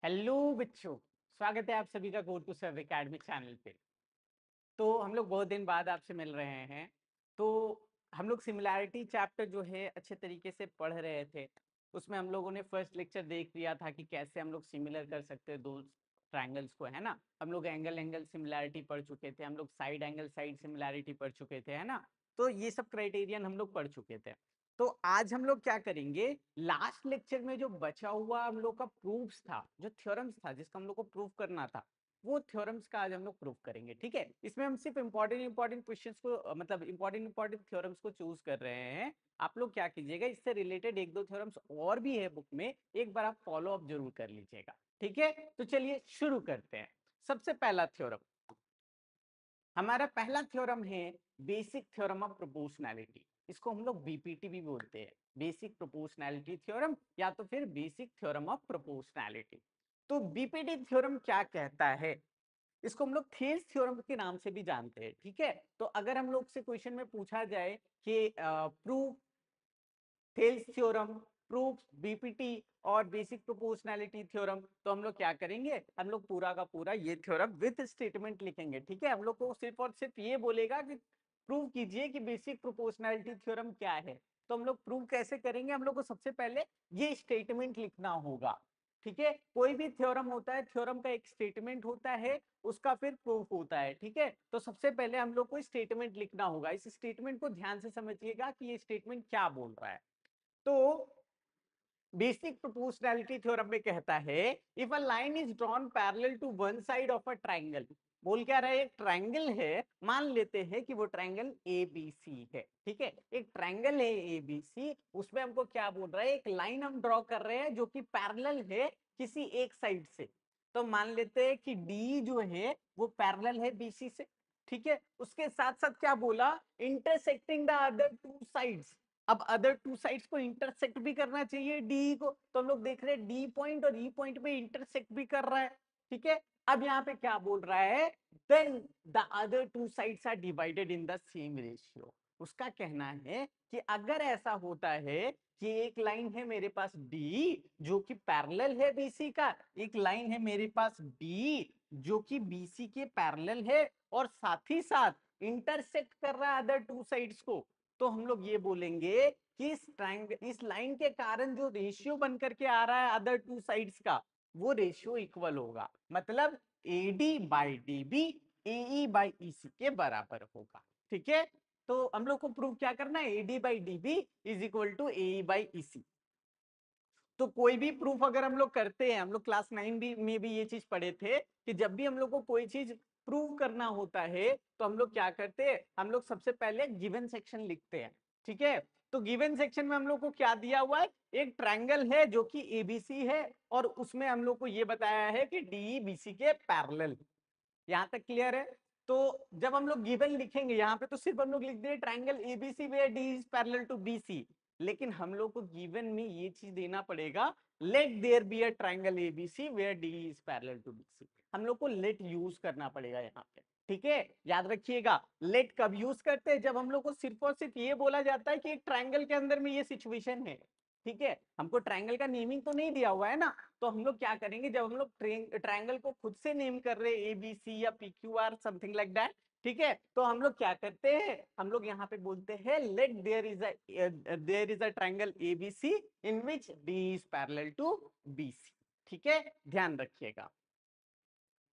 Hello बच्चों, स्वागत है आप सभी का go to Sarv academy channel पे। तो हम लोग बहुत दिन बाद आपसे मिल रहे हैं। तो हम लोग सिमिलैरिटी चैप्टर जो है अच्छे तरीके से पढ़ रहे थे। उसमें हम लोगों ने फर्स्ट लेक्चर देख लिया था कि कैसे हम लोग सिमिलर कर सकते हैं दो ट्रायंगल्स को, है ना। हम लोग एंगल एंगल सिमिलैरिटी पढ़ चुके थे, हम लोग साइड एंगल साइड सिमिलैरिटी पढ़ चुके थे, है ना। तो ये सब क्राइटेरियन हम लोग पढ़ चुके थे। तो आज हम लोग क्या करेंगे, लास्ट लेक्चर में जो बचा हुआ हम लोग का प्रूफ्स था, जो थ्योरम्स था जिसका हम लोग को प्रूफ करना था, वो थ्योरम्स का आज हम लोग प्रूफ करेंगे। ठीक है, इसमें हम सिर्फ इंपॉर्टेंट क्वेश्चंस को, मतलब इंपॉर्टेंट थ्योरम्स को चूज कर रहे हैं। आप लोग क्या कीजिएगा, इससे रिलेटेड एक दो थ्योरम्स और भी है बुक में, एक बार आप फॉलो अप जरूर कर लीजिएगा। ठीक है, तो चलिए शुरू करते हैं। सबसे पहला थ्योरम, हमारा पहला थ्योरम है बेसिक थ्योरम ऑफ प्रोपोर्शनैलिटी। इसको हम लोग बीपीटी भी बोलते हैं, बेसिक प्रोपोर्शनैलिटी थ्योरम या तो फिर बेसिक थ्योरम ऑफ प्रोपोर्शनैलिटी। तो बीपीटी थ्योरम क्या कहता है, इसको हम लोग थेल्स थ्योरम के नाम से भी जानते हैं। ठीक है, तो अगर हम लोग से क्वेश्चन में पूछा जाए कि prove Thales theorem, proof BPT और बेसिक प्रोपोर्शनैलिटी थ्योरम, तो हम लोग क्या करेंगे, हम लोग पूरा का पूरा ये थ्योरम विद स्टेटमेंट लिखेंगे। ठीक है, हम लोग को सिर्फ और सिर्फ ये बोलेगा कि प्रूव कीजिए कि बेसिक प्रोपोर्शनैलिटी थ्योरम क्या है। तो हम लोग प्रूव कैसे करेंगे, हम लोग को सबसे पहले ये स्टेटमेंट लिखना होगा। ठीक है, कोई भी थ्योरम होता है, थ्योरम का एक स्टेटमेंट होता है, उसका फिर प्रूफ होता है। ठीक है, तो सबसे पहले हम लोग को स्टेटमेंट लिखना होगा। इस स्टेटमेंट को ध्यान से समझिएगा कि ये स्टेटमेंट क्या बोल रहा है। तो बेसिक प्रोपोर्शनैलिटी थ्योरम में कहता है, if a line is drawn parallel to one side of a triangle, बोल क्या रहा है, एक ट्रायंगल है, मान लेते हैं कि वो ट्रायंगल एबीसी है। ठीक है, एक ट्रायंगल है एबीसी, उसमें हमको क्या बोल रहा है, एक लाइन हम ड्रॉ कर रहे हैं जो कि पैरेलल है किसी एक साइड से। तो मान लेते हैं कि डी जो है वो पैरेलल है बीसी से। ठीक है, उसके साथ साथ क्या बोला, intersecting the other two sides. अब अदर टू साइड्स को इंटरसेक्ट भी करना चाहिए डी को, तो हम लोग देख रहे हैं डी पॉइंट और ई पॉइंट में इंटरसेक्ट भी कर रहा है। ठीक है, अब यहाँ पे क्या बोल रहा है, then the other two sides are divided in the same ratio. उसका कहना है कि अगर ऐसा होता है कि एक लाइन है मेरे पास डी जो कि पैरेलल है बीसी का, एक लाइन है मेरे पास डी जो कि बीसी के पैरेलल है और साथ ही साथ इंटरसेक्ट कर रहा है अदर टू साइड्स को, तो हम लोग ये बोलेंगे कि इस लाइन के कारण जो रेशियो बन करके आ रहा है अदर टू साइड्स का, वो रेशियो इक्वल होगा। मतलब AD by D B AE by EC के बराबर होगा। ठीक है, तो हम लोग को प्रूव क्या करना है, AD by D B is equal to AE by EC. तो कोई भी प्रूफ अगर हम लोग करते हैं, हम लोग क्लास 9 भी में भी ये चीज पढ़े थे कि जब भी हम लोग को कोई चीज प्रूव करना होता है तो हम लोग क्या करते हैं, हम लोग सबसे पहले गिवन सेक्शन लिखते हैं। ठीक है, तो गिवन सेक्शन में हम लोग को क्या दिया हुआ है, एक ट्रायंगल है जो कि एबीसी है और उसमें हम लोग को ये बताया है कि डी बीसी के पैरेलल। यहाँ तक क्लियर है। तो जब हम लोग गिवन लिखेंगे यहाँ पे तो सिर्फ हम लोग लिख दिए triangle ABC where D is parallel to BC, लेकिन हम लोग को गिवन में ये चीज देना पड़ेगा, let there be a triangle ABC where D is parallel to BC. हम लोग को लेट यूज करना पड़ेगा यहाँ पे। ठीक है, याद रखिएगा, लेट कब यूज करते हैं, जब हम लोग को सिर्फ और सिर्फ ये बोला जाता है कि एक ट्रायंगल के अंदर में ये सिचुएशन है। ठीक है, हमको ट्रायंगल का नेमिंग तो नहीं दिया हुआ है ना, तो हम लोग क्या करेंगे, जब हम लोग ट्रायंगल को खुद से नेम कर रहे हैं ए बी सी या P Q are something like that, ठीक है, तो हम लोग क्या करते हैं, हम लोग यहाँ पे बोलते हैं let there is a triangle ABC in which D is parallel to BC. ठीक है, ध्यान रखिएगा।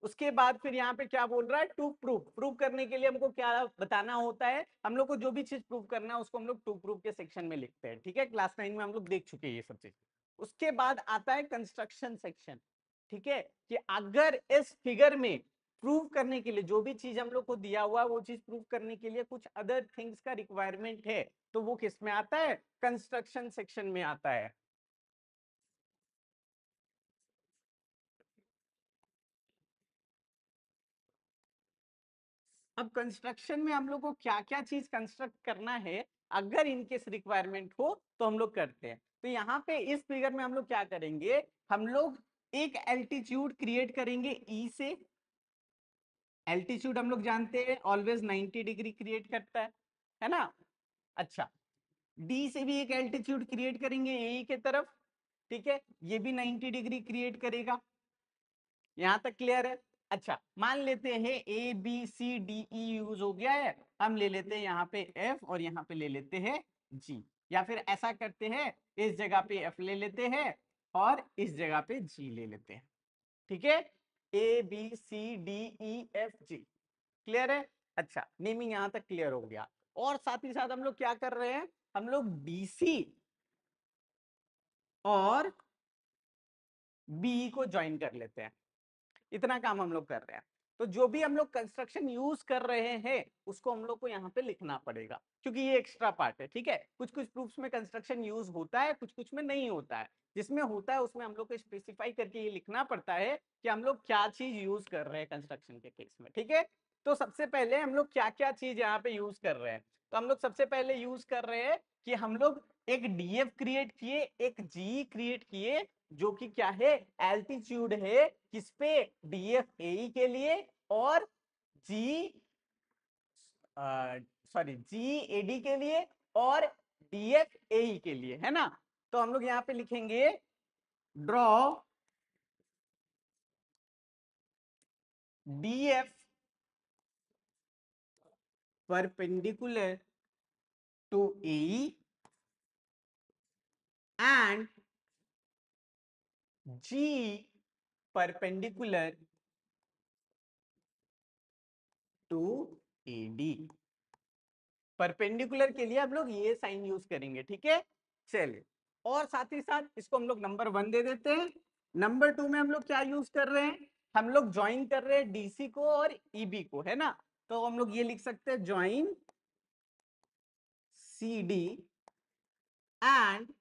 उसके बाद फिर यहाँ पे क्या बोल रहा है, टू प्रूफ, प्रूफ करने के लिए हमको क्या बताना होता है, हम लोग को जो भी चीज प्रूफ करना है उसको हम लोग टू प्रूफ के सेक्शन में लिखते हैं। ठीक है, क्लास 9 में हम लोग देख चुके हैं ये सब चीज। उसके बाद आता है कंस्ट्रक्शन सेक्शन। ठीक है, कि अगर इस फिगर में प्रूव करने के लिए जो भी चीज हम लोग को दिया हुआ है वो चीज प्रूव करने के लिए कुछ अदर थिंग्स का रिक्वायरमेंट है, तो वो किस में आता है, कंस्ट्रक्शन सेक्शन में आता है। अब कंस्ट्रक्शन में हम लोग को क्या क्या चीज कंस्ट्रक्ट करना है, अगर इनकेस रिक्वायरमेंट हो तो हम लोग करते हैं। तो यहाँ पे इस फिगर में हम लोग क्या करेंगे, हम लोग एक एल्टीट्यूड क्रिएट करेंगे ई से। एल्टीट्यूड हम लोग जानते हैं ऑलवेज 90 डिग्री क्रिएट करता है ना। अच्छा, डी से भी एक एल्टीट्यूड क्रिएट करेंगे ए की तरफ। ठीक है, ये भी 90 डिग्री क्रिएट करेगा। यहाँ तक क्लियर है? अच्छा, मान लेते हैं A B C D E use हो गया है, हम ले लेते हैं यहाँ पे एफ और यहाँ पे ले लेते हैं जी, या फिर ऐसा करते हैं इस जगह पे एफ ले लेते हैं और इस जगह पे जी ले लेते हैं। ठीक है, A B C D E F G, clear है? अच्छा, नेमिंग यहाँ तक क्लियर हो गया। और साथ ही साथ हम लोग क्या कर रहे हैं, हम लोग डीसी और बी को ज्वाइन कर लेते हैं। इतना काम हम लोग कर रहे हैं। तो जो भी हम लोग कंस्ट्रक्शन यूज कर रहे हैं उसको हम लोग को यहाँ पे लिखना पड़ेगा, क्योंकि ये एक्स्ट्रा पार्ट है। ठीक है, कुछ कुछ प्रूफ्स में कंस्ट्रक्शन यूज होता है, कुछ कुछ में नहीं होता है। जिसमें होता है उसमें हम लोग को स्पेसिफाई करके ये लिखना पड़ता है कि हम लोग क्या चीज यूज कर रहे हैं कंस्ट्रक्शन के केस में। ठीक है, तो सबसे पहले हम लोग क्या क्या चीज यहाँ पे यूज कर रहे हैं, तो हम लोग सबसे पहले यूज कर रहे हैं कि हम लोग एक डीएफ क्रिएट किए, एक जी क्रिएट किए, जो कि क्या है, एल्टीट्यूड है, किस पे, डीएफ ए के लिए और जी सॉरी जी एडी के लिए और डीएफ ए के लिए, है ना? तो हम लोग यहाँ पे लिखेंगे draw DF perpendicular to A and G perpendicular to AD. Perpendicular के लिए हम लोग ये साइन यूज करेंगे। ठीक है, चलिए, और साथ ही साथ इसको हम लोग नंबर 1 दे देते हैं। नंबर 2 में हम लोग क्या यूज कर रहे हैं, हम लोग ज्वाइन कर रहे हैं डीसी को और ईबी को, है ना? तो हम लोग ये लिख सकते हैं join C D and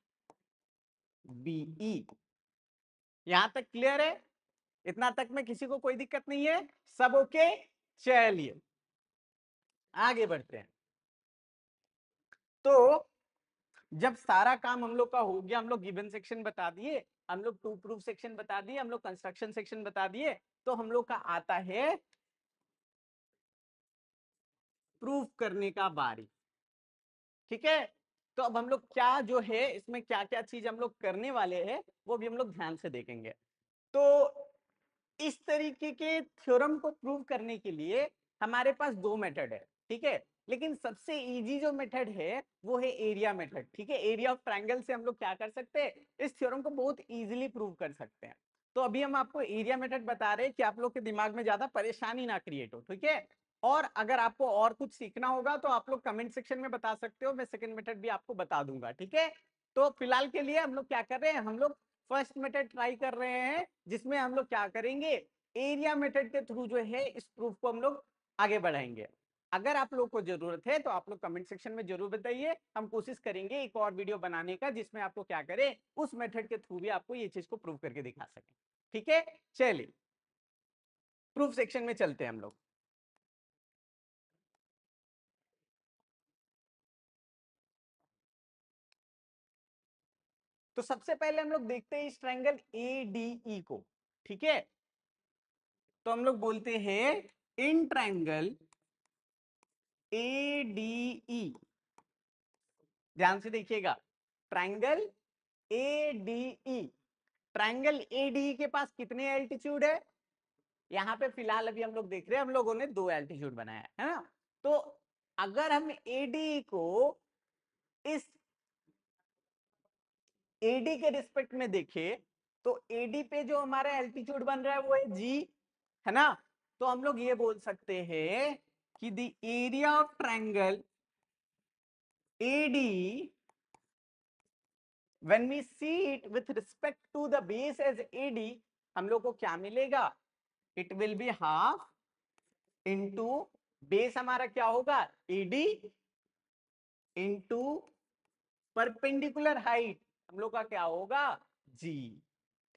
BE. यहां तक क्लियर है? इतना तक में किसी को कोई दिक्कत नहीं है? सब ओके? चलिए आगे बढ़ते हैं। तो जब सारा काम हम लोग का हो गया, हम लोग गिवन सेक्शन बता दिए, हम लोग टू प्रूफ सेक्शन बता दिए, हम लोग कंस्ट्रक्शन सेक्शन बता दिए, तो हम लोग का आता है प्रूफ करने का बारी। ठीक है, तो अब हम लोग क्या जो है इसमें क्या क्या चीज हम लोग करने वाले हैं वो भी हम लोग ध्यान से देखेंगे। तो इस तरीके के थ्योरम को प्रूव करने के लिए हमारे पास 2 मेथड है। ठीक है, लेकिन सबसे इजी जो मेथड है वो है एरिया मेथड। ठीक है, एरिया ऑफ ट्रायंगल से हम लोग क्या कर सकते हैं, इस थ्योरम को बहुत इजीली प्रूव कर सकते हैं। तो अभी हम आपको एरिया मेथड बता रहे हैं कि आप लोग के दिमाग में ज्यादा परेशानी ना क्रिएट हो। ठीक है, और अगर आपको और कुछ सीखना होगा तो आप लोग कमेंट सेक्शन में बता सकते हो, मैं सेकंड मेथड भी आपको बता दूंगा। ठीक है, तो फिलहाल के लिए हम लोग क्या कर रहे हैं, हम लोग फर्स्ट मेथड ट्राई कर रहे हैं, जिसमें हम लोग क्या करेंगे, एरिया मेथड के थ्रू जो है इस प्रूफ को हम लोग आगे बढ़ाएंगे। अगर आप लोग को जरूरत है तो आप लोग कमेंट सेक्शन में जरूर बताइए, हम कोशिश करेंगे एक और वीडियो बनाने का जिसमें आपको क्या करें, उस मेथड के थ्रू भी आपको ये चीज को प्रूव करके दिखा सके। ठीक है, चलिए प्रूफ सेक्शन में चलते हैं हम लोग। तो सबसे पहले हम लोग देखते हैं इस ट्रायंगल एडीई को। ठीक है, तो हम लोग बोलते हैं इन ट्रायंगल एडीई, ध्यान से देखिएगा, ट्रायंगल एडीई, ट्रायंगल एडीई के पास कितने एल्टीट्यूड है, यहाँ पे फिलहाल अभी हम लोग देख रहे हैं, हम लोगों ने 2 एल्टीट्यूड बनाया है ना? तो अगर हम एडीई को इस एडी के रिस्पेक्ट में देखें तो एडी पे जो हमारा एल्टीट्यूड बन रहा है वो है जी, है ना? तो हम लोग ये बोल सकते हैं कि the area of triangle AD when we see it with respect to the base as AD, हम लोग को क्या मिलेगा, it will be half into base हमारा क्या होगा AD into परपेंडिकुलर हाइट हम लोग का क्या होगा G।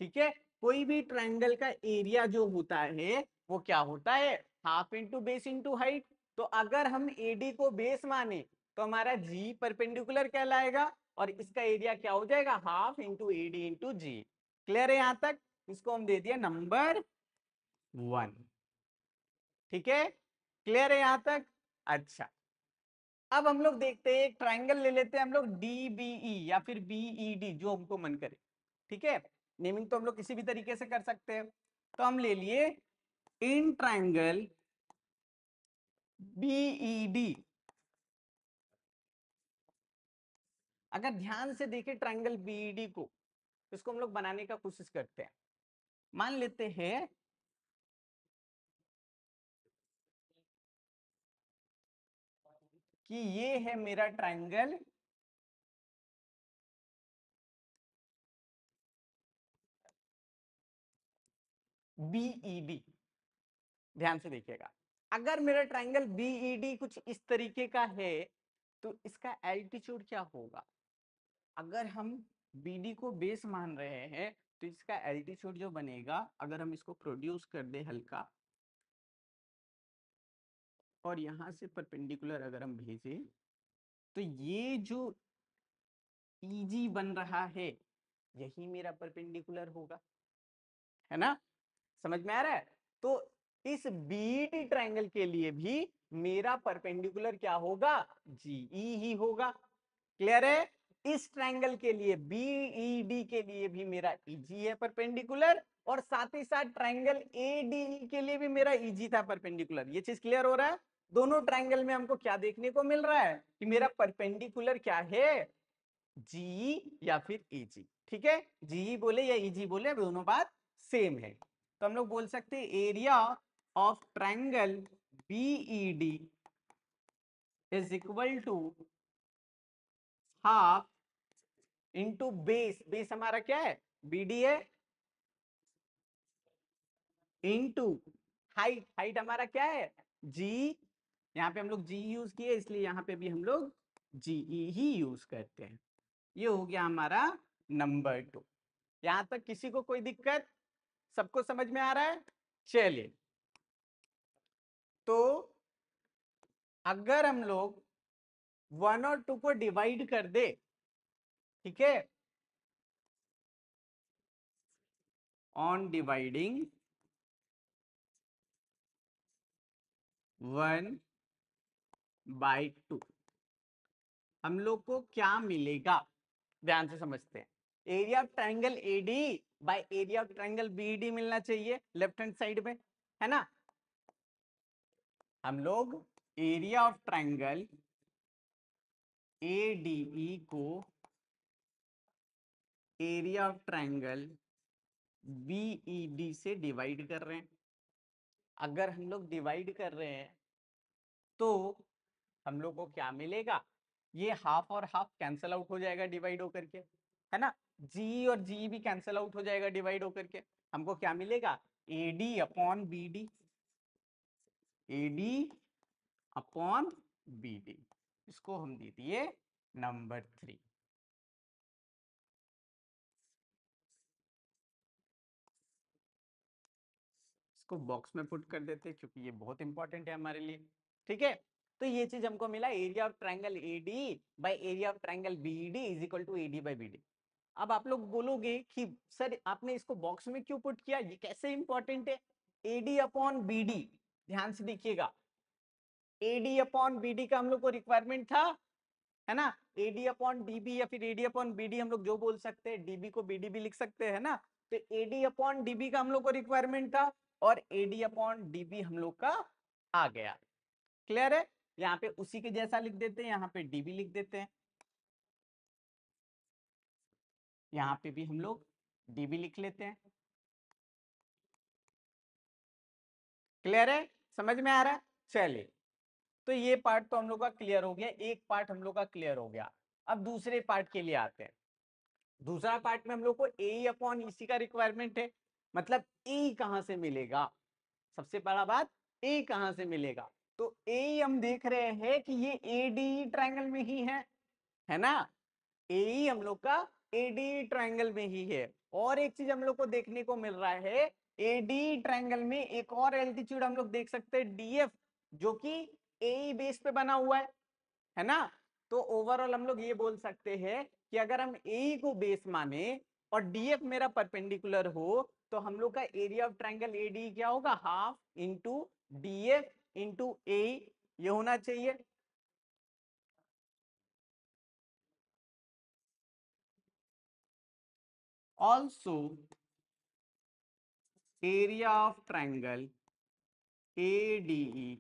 ठीक है, कोई भी ट्रायंगल का एरिया जो होता है वो क्या होता है, half into base into height. तो अगर हम एडी को बेस माने तो हमारा जी परपेंडिकुलर कहलाएगा और इसका एरिया क्या हो जाएगा, हाफ इंटू एडी इंटू जी। क्लियर है यहां तक? इसको हम दे दिया नंबर 1। ठीक है, क्लियर है यहां तक? अच्छा, अब हम लोग देखते हैं एक ट्राइंगल ले लेते हैं हम लोग डीबीई या फिर बीईडी, जो हमको मन करे। ठीक है, नेमिंग तो हम लोग किसी भी तरीके से कर सकते हैं। तो हम ले लिए इन ट्रायंगल बीईडी। अगर ध्यान से देखें ट्रायंगल बीईडी को, इसको हम लोग बनाने का कोशिश करते हैं। मान लेते हैं कि ये है मेरा ट्रायंगल बीईडी। ध्यान से देखिएगा, अगर मेरा ट्रायंगल बीईडी कुछ इस तरीके का है तो इसका एल्टीट्यूड क्या होगा? अगर हम बीडी को बेस मान रहे हैं तो इसका एल्टीट्यूड जो बनेगा, अगर हम इसको प्रोड्यूस कर दे हल्का और यहां से परपेंडिकुलर अगर हम भेजें, तो ये जो ईजी बन रहा है यही मेरा परपेंडिकुलर होगा, है ना? समझ में आ रहा है? तो इस बीडी ट्रायंगल के लिए भी मेरा परपेंडिकुलर क्या होगा? जीई ही होगा। क्लियर है? इस ट्रायंगल के लिए बीईडी के लिए भी मेरा ईजी है परपेंडिकुलर, और साथ ही साथ ट्रायंगल एडीई के लिए भी मेरा ईजी था परपेंडिकुलर। ये चीज क्लियर हो रहा है? दोनों ट्रायंगल में हमको क्या देखने को मिल रहा है कि मेरा परपेंडिकुलर क्या है? जी या फिर एजी। ठीक है, जी बोले या ईजी बोले, दोनों बात सेम है। तो हम लोग बोल सकते हैं area of triangle BED is equal to half into base. Base हमारा क्या है? बीडी है, इंटू हाइट। हाइट हमारा क्या है? जी। यहाँ पे हम लोग जी यूज किए इसलिए यहाँ पे भी हम लोग जीई ही यूज करते हैं। ये हो गया हमारा नंबर 2। यहां तक किसी को कोई दिक्कत? सबको समझ में आ रहा है? चलिए, तो अगर हम लोग 1 और 2 को डिवाइड कर दे, ठीक है, ऑन डिवाइडिंग 1/2, हम लोग को क्या मिलेगा? ध्यान से समझते हैं। Area of triangle AD by area of triangle BD मिलना चाहिए लेफ्ट हैंड साइड में, है ना? हम लोग एरिया ऑफ ट्रायंगल एडीई को एरिया ऑफ ट्रायंगल बीईडी से डिवाइड कर रहे हैं। अगर हम लोग डिवाइड कर रहे हैं तो हम लोग को क्या मिलेगा? ये हाफ और हाफ कैंसल आउट हो जाएगा डिवाइड होकर के, है ना? जी और जी भी कैंसल आउट हो जाएगा डिवाइड होकर के। हमको क्या मिलेगा? AD upon BD, AD upon BD. इसको हम दे दिए नंबर 3। इसको बॉक्स में पुट कर देते हैं क्योंकि ये बहुत इंपॉर्टेंट है हमारे लिए। ठीक है, तो ये चीज हमको मिला, area of triangle AD by area of triangle BD is equal to AD by BD. अब आप लोग बोलोगे कि सर आपने इसको बॉक्स में क्यों पुट किया, ये कैसे इंपॉर्टेंट है? एडी अपॉन बीडी, ध्यान से देखिएगा, एडी अपॉन बीडी का हम लोग को रिक्वायरमेंट था, है ना? एडी अपॉन डीबी या फिर एडी अपॉन बीडी हम लोग जो बोल सकते हैं, डीबी को बीडी भी लिख सकते हैं ना। तो एडी अपॉन डीबी का हम लोग को रिक्वायरमेंट था और एडी अपॉन डीबी हम लोग का आ गया। क्लियर है? यहाँ पे उसी के जैसा लिख देते हैं, यहाँ पे डीबी लिख देते हैं, यहाँ पे भी हम लोग डीबी लिख लेते हैं। क्लियर है? समझ में आ रहा है? चलिए, तो ये पार्ट तो हम लोग का क्लियर हो गया, एक पार्ट हम लोग का क्लियर हो गया। अब दूसरे पार्ट के लिए आते हैं। दूसरा पार्ट में हम लोग को ए अपॉन ईसी का रिक्वायरमेंट है, मतलब ए कहां से मिलेगा? सबसे बड़ा बात, ए कहां से मिलेगा? तो ए हम देख रहे हैं कि ये एडी ट्रायंगल में ही है ना? ए हम लोग का एडी ट्रायंगल में ही है। और एक चीज हम लोग को देखने को मिल रहा है, एडी ट्रायंगल में एक और एल्टीट्यूड हम लोग देख सकते हैं, डीएफ, जो कि ए बेस पे बना हुआ है ना? तो ओवरऑल हम लोग ये बोल सकते हैं कि अगर हम ए को बेस माने और डीएफ मेरा परपेंडिकुलर हो, तो हम लोग का एरिया ऑफ ट्रायंगल एडी क्या होगा? Half into DF into A, ये होना चाहिए। Also area of triangle ADE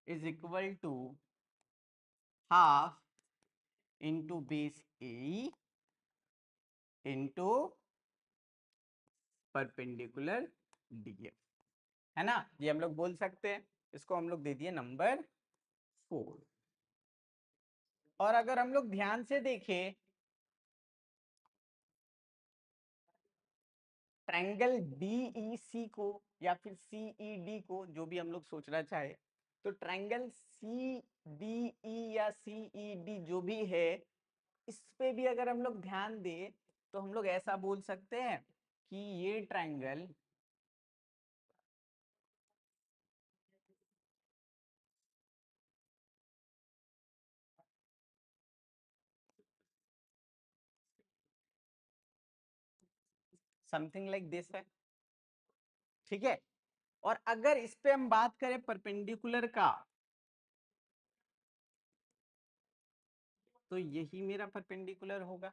is equal to half into base AE into perpendicular DF, है ना। ये हम लोग बोल सकते हैं, इसको हम लोग दे दिए नंबर 4। और अगर हम लोग ध्यान से देखें ट्रायंगल DEC को या फिर CED को, जो भी हम लोग सोचना चाहे, तो ट्रायंगल CDE या CED जो भी है, इस पे भी अगर हम लोग ध्यान दें तो हम लोग ऐसा बोल सकते हैं कि ये ट्रायंगल समथिंग लाइक दिस है, ठीक है। और अगर इस पे हम बात करें परपेंडिकुलर का, तो यही मेरा परपेंडिकुलर होगा।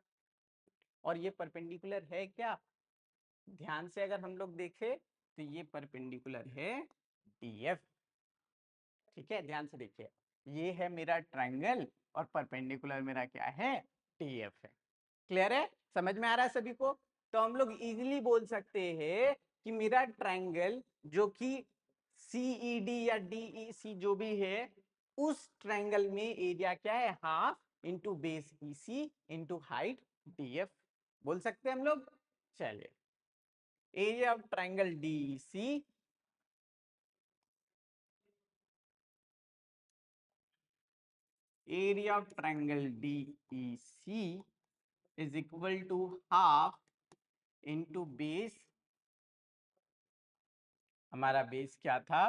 और ये परपेंडिकुलर है क्या, ध्यान से अगर हम लोग देखें तो ये परपेंडिकुलर है DF, ठीक है। ध्यान से देखिए, ये है मेरा ट्रायंगल और परपेंडिकुलर मेरा क्या है, DF है। क्लियर है, समझ में आ रहा है सभी को। तो हम लोग इजीली बोल सकते हैं कि मेरा ट्रायंगल जो कि CED या DEC जो भी है, उस ट्रायंगल में एरिया क्या है, half into base EC into height DF बोल सकते हैं हम लोग। चलिए, area of triangle DEC area of triangle DEC is equal to half into base, हमारा बेस क्या था,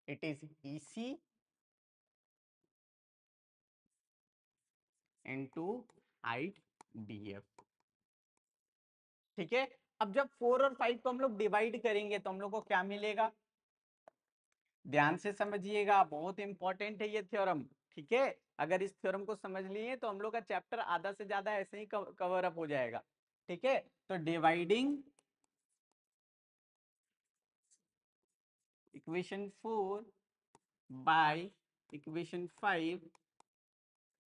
it is EC into height DF, ठीक है। अब जब 4 और 5 को हम लोग डिवाइड करेंगे तो हम लोग को क्या मिलेगा, ध्यान से समझिएगा, बहुत इंपॉर्टेंट है ये थ्योरम, ठीक है। अगर इस थ्योरम को समझ लिए तो हम लोग का चैप्टर आधा से ज्यादा ऐसे ही कवर अप हो जाएगा, ठीक है। तो dividing equation 4 by equation 5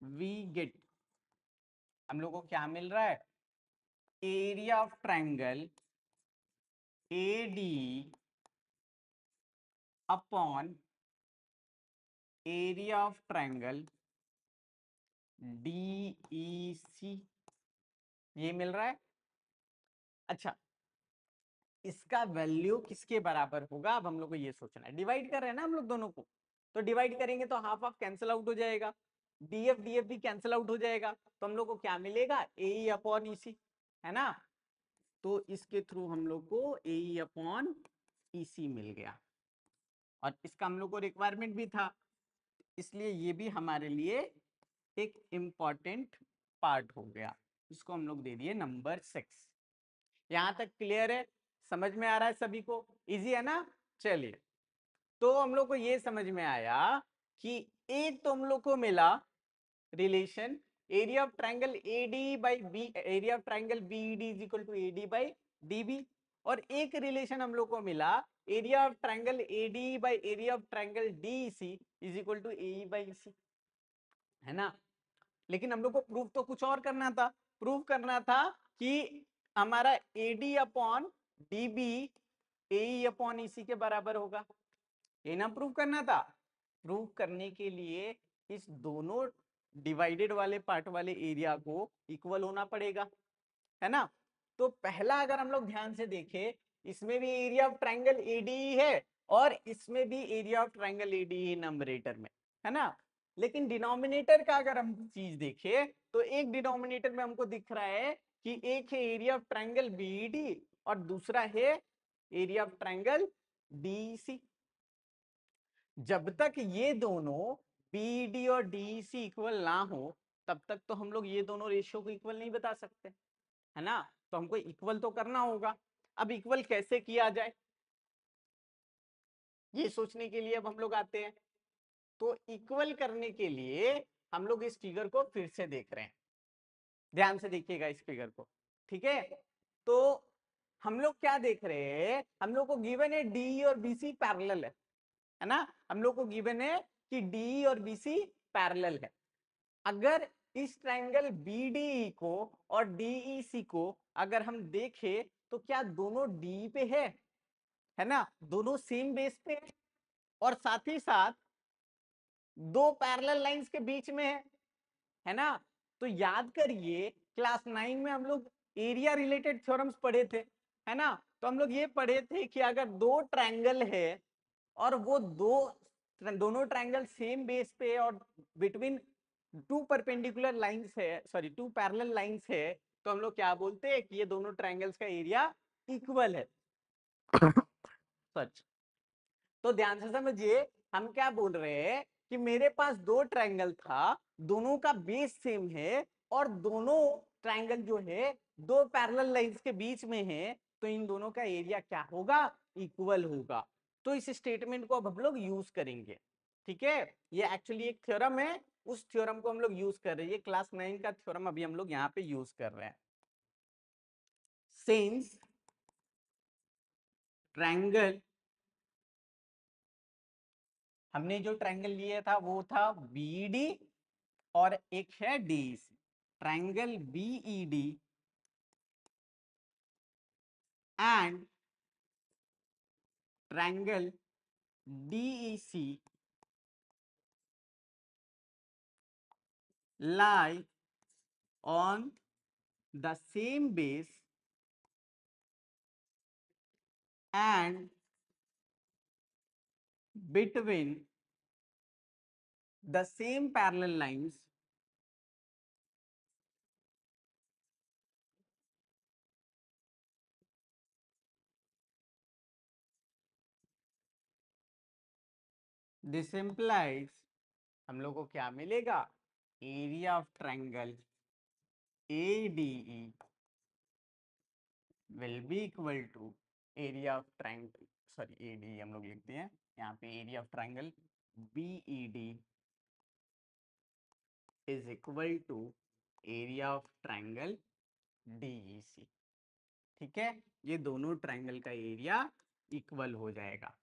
we get, हम लोग को क्या मिल रहा है, area of triangle AD upon area of triangle DEC, ये मिल रहा है। अच्छा, इसका वैल्यू किसके बराबर होगा, अब हम लोग को ये सोचना है। डिवाइड कर रहे हैं ना हम लोग दोनों को, तो डिवाइड करेंगे तो हाफ हाफ कैंसिल आउट हो जाएगा, DF DF भी कैंसिल आउट हो जाएगा, तो हम लोग को क्या मिलेगा, AE अपॉन EC, है ना। तो इसके थ्रू हम लोग को AE अपॉन EC मिल गया, और इसका हम लोग को रिक्वायरमेंट भी था, इसलिए ये भी हमारे लिए एक इम्पॉर्टेंट पार्ट हो गया, इसको हम लोग दे दिए नंबर 6। यहां तक क्लियर है, समझ में आ रहा है सभी को, इजी है ना। चलिए, तो हम लोग को ये समझ में आया कि एक तो हम लोग को मिला relation area of triangle AD by बी, area of triangle BED is equal to AD by DB, और एक रिलेशन हम लोग को मिला area of triangle AD by area of triangle DEC is equal to AE by EC, है ना। लेकिन हम लोग को प्रूफ तो कुछ और करना था, प्रूफ करना था कि हमारा AD upon DB AE upon EC के बराबर होगा, ये ना प्रूफ करना था। प्रूफ करने के लिए इस दोनों डिवाइडेड वाले पार्ट वाले एरिया को इक्वल होना पड़ेगा, है ना। तो पहला अगर हम लोग ध्यान से देखें, इसमें भी एरिया ऑफ ट्रायंगल ADE है और इसमें भी area of triangle ADE numerator में, है ना। लेकिन डिनोमिनेटर का अगर हम चीज देखें तो एक डिनोमिनेटर में हमको दिख रहा है कि एक है एरिया ऑफ ट्रायंगल BED और दूसरा है एरिया ऑफ ट्रायंगल DEC। जब तक ये दोनों BED और DEC इक्वल ना हो, तब तक तो हम लोग ये दोनों रेशियो को इक्वल नहीं बता सकते, है ना। तो हमको इक्वल तो करना होगा। अब इक्वल कैसे किया जाए, ये सोचने के लिए अब हम लोग आते हैं। तो इक्वल करने के लिए हम लोग इस फिगर को फिर से देख रहे हैं, ध्यान से देखिएगा इस फिगर को, ठीक है। तो हम लोग क्या देख रहे हैं, हम लोग को गिवन है डी और बीसी पैरेलल है ना, हम लोग को गिवन है कि डी और बीसी पैरेलल है। अगर इस ट्रायंगल बीडीई को और डीईसी को अगर हम देखें तो क्या दोनों डी पे है ना, दोनों सेम बेस पे है और साथ ही साथ दो पैरेलल लाइंस के बीच में है ना। तो याद करिए क्लास 9 में हम लोग एरिया रिलेटेड थ्योरम्स पढ़े थे है ना। तो हम लोग ये पढ़े थे कि अगर दो ट्रायंगल है और वो दोनों ट्रायंगल सेम बेस पे और बिटवीन टू परपेंडिकुलर लाइंस है, सॉरी टू पैरेलल लाइंस है, तो हम लोग क्या बोलते हैं कि ये दोनों ट्रायंगल्स का एरिया इक्वल है। सच। तो ध्यान से समझिए हम क्या बोल रहे हैं कि मेरे पास दो ट्रायंगल था, दोनों का बेस सेम है और दोनों ट्रायंगल जो है दो पैरेलल लाइंस के बीच में है, तो इन दोनों का एरिया क्या होगा, इक्वल होगा। तो इस स्टेटमेंट को अब हम लोग यूज करेंगे। ठीक है, ये एक्चुअली एक थ्योरम है, उस थ्योरम को हम लोग यूज कर रहे हैं। क्लास 9 का थ्योरम अभी हम लोग यहाँ पे यूज कर रहे हैं। सिंस ट्रायंगल, हमने जो ट्रायंगल लिया था वो था बीडी और एक है DEC. Triangle B.Ed and triangle DEC lie on the same base and between the same parallel lines this implies, हम लोग को क्या मिलेगा, area of triangle ADE will be equal to area of triangle, sorry ADE हम लोग लिखते हैं यहाँ पे, area of triangle BED is equal to area of triangle DEC। ठीक है, ये दोनों ट्रायंगल का एरिया इक्वल हो जाएगा।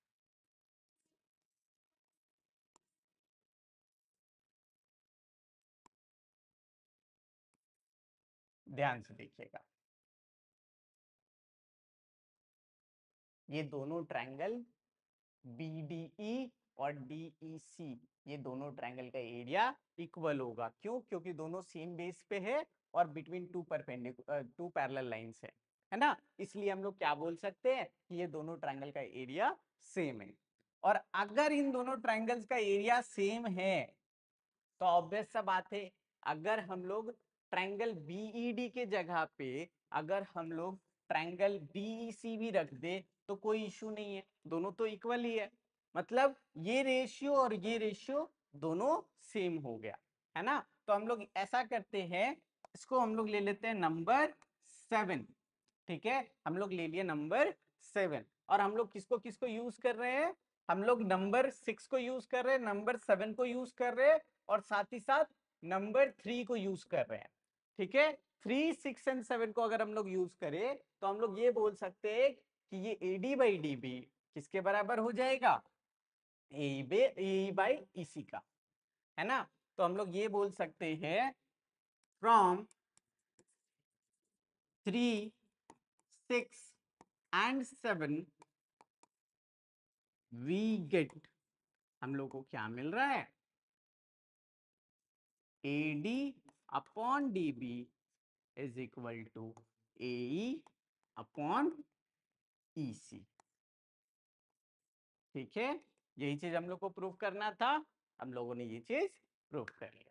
ध्यान से देखिएगा, ये दोनों ट्रायंगल BDE और DEC, ये दोनों ट्रायंगल का एरिया इक्वल होगा। क्यों? क्योंकि दोनों सेम बेस पे है और बिटवीन टू पैरेलल लाइंस है ना। इसलिए हम लोग क्या बोल सकते हैं कि ये दोनों ट्रायंगल का एरिया सेम है। और अगर इन दोनों ट्रायंगल्स का एरिया सेम है तो ऑब्वियस सा बात है, अगर हम लोग ट्रायंगल बीईडी के जगह पे अगर हम लोग ट्रायंगल बीईसी भी रख दे तो कोई इशू नहीं है, दोनों तो इक्वल ही है। मतलब ये रेशियो और ये रेशियो दोनों सेम हो गया है ना। तो हम लोग ऐसा करते हैं, इसको हम लोग ले लेते हैं नंबर 7। ठीक है, हम लोग ले लिए नंबर 7 और हम लोग किसको किसको यूज कर रहे हैं, हम लोग नंबर 6 को यूज कर रहे हैं, नंबर 7 को यूज कर रहे हैं और साथ ही साथ नंबर 3 को यूज कर रहे हैं। ठीक है, 3, 6 एंड 7 को अगर हम लोग यूज करें तो हम लोग ये बोल सकते हैं कि ये AD बाई DB किसके बराबर हो जाएगा, AE बाई EC का, है ना। तो हम लोग ये बोल सकते हैं फ्रॉम 3, 6 एंड 7 वी गेट, हम लोग को क्या मिल रहा है, AD upon DB is equal to AE upon EC। ठीक है, यही चीज हम लोग को प्रूव करना था, हम लोगों ने ये चीज प्रूव कर लिया।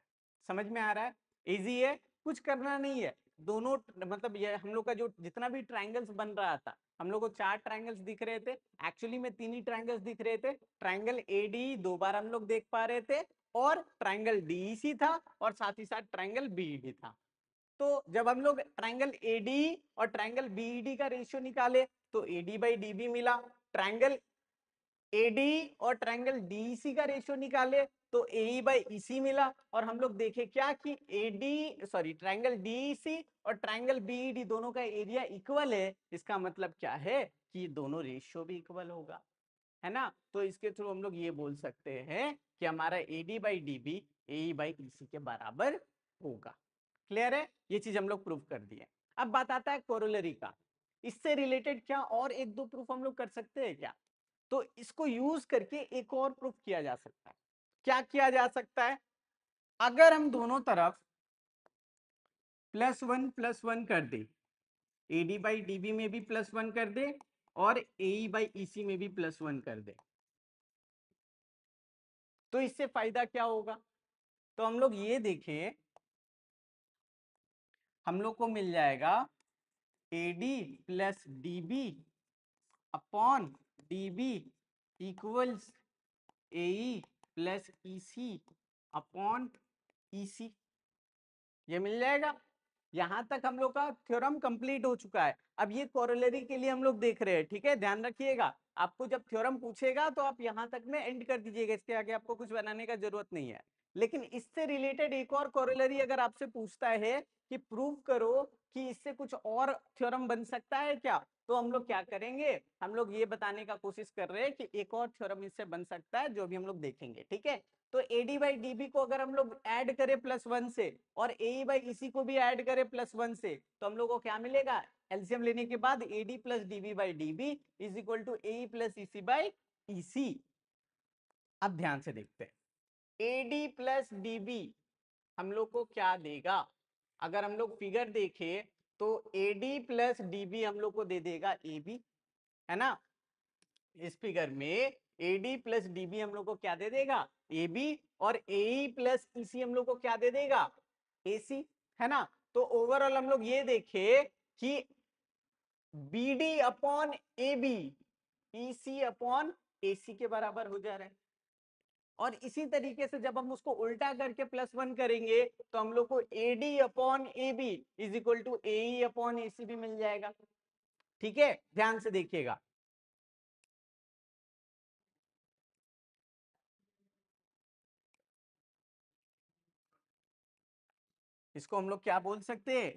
समझ में आ रहा है, इजी है, कुछ करना नहीं है। दोनों मतलब ये हम लोग का जो जितना भी ट्रायंगल्स बन रहा था, हम लोग को 4 ट्रायंगल्स दिख रहे थे, एक्चुअली में 3 ही ट्रायंगल्स दिख रहे थे। ट्रायंगल AD 2 बार हम लोग देख पा रहे थे और ट्रायंगल DEC था और साथ ही साथ ट्रायंगल BED था। तो जब हम लोग ट्रायंगल AD और ट्रायंगल BED का रेशियो निकाले तो AD बाई DB मिला, ट्रायंगल AD और ट्रायंगल DEC का रेशियो निकाले तो AE बाई EC मिला, और हम लोग देखे क्या कि ट्रायंगल DEC और ट्रायंगल BED दोनों का एरिया इक्वल है। इसका मतलब क्या है कि दोनों रेशियो भी इक्वल होगा, है ना। तो इसके थ्रू हम लोग ये बोल सकते हैं कि हमारा AD by DB AE by EC के बराबर होगा। क्लियर है, ये चीज हम लोग प्रूव कर दिए। अब बात आता है कोरोलरी का। इससे रिलेटेड क्या और एक दो प्रूफ हम लोग कर सकते हैं क्या? तो इसको यूज करके एक और प्रूफ किया जा सकता है। क्या किया जा सकता है? अगर हम दोनों तरफ +1 कर दे, AD बाई DB में भी +1 कर दे और AE बाई EC में भी +1 कर दे, तो इससे फायदा क्या होगा? तो हम लोग ये देखें, हम लोग को मिल जाएगा AD plus DB upon DB equals AE plus EC upon EC, ये मिल जाएगा। यहां तक हम लोग का थ्योरम कंप्लीट हो चुका है। अब ये कोरोलरी के लिए हम लोग देख रहे हैं, ठीक है, ध्यान रखिएगा। आपको जब थ्योरम पूछेगा तो आप यहां तक में एंड कर दीजिएगा, इसके आगे आपको कुछ बनाने का जरूरत नहीं है। लेकिन इससे रिलेटेड एक और कोरोलरी अगर आपसे पूछता है कि प्रूव करो कि इससे कुछ और थ्योरम बन सकता है क्या, तो हम लोग क्या करेंगे, हम लोग ये बताने का कोशिश कर रहे हैं कि एक और थ्योरम इससे बन सकता है, जो भी हम लोग देखेंगे, ठीक है। तो AD बाई DB को अगर हम लोग ऐड करें +1 से और AE बाई EC को भी ऐड करें +1 से, तो हम लोग को क्या मिलेगा? एलसीएम लेने के बाद AD plus DB by DB is equal to AE plus EC by EC। अब ध्यान से देखते हैं, AD प्लस DB हम लोग को क्या देगा? अगर हम लोग फिगर देखें तो AD प्लस DB हम लोग को दे देगा AB, है ना। इस फिगर में AD प्लस DB हम लोग को क्या दे देगा? AB, और AE प्लस EC हम लोग को क्या दे देगा? AC, है ना। तो ओवरऑल हम लोग ये देखे कि BD upon AB EC upon AC के बराबर हो जा रहा है। और इसी तरीके से जब हम उसको उल्टा करके +1 करेंगे तो हम लोग को AD upon AB is equal to AE upon AC भी मिल जाएगा। ठीक है, ध्यान से देखिएगा। इसको हम लोग क्या बोल सकते हैं?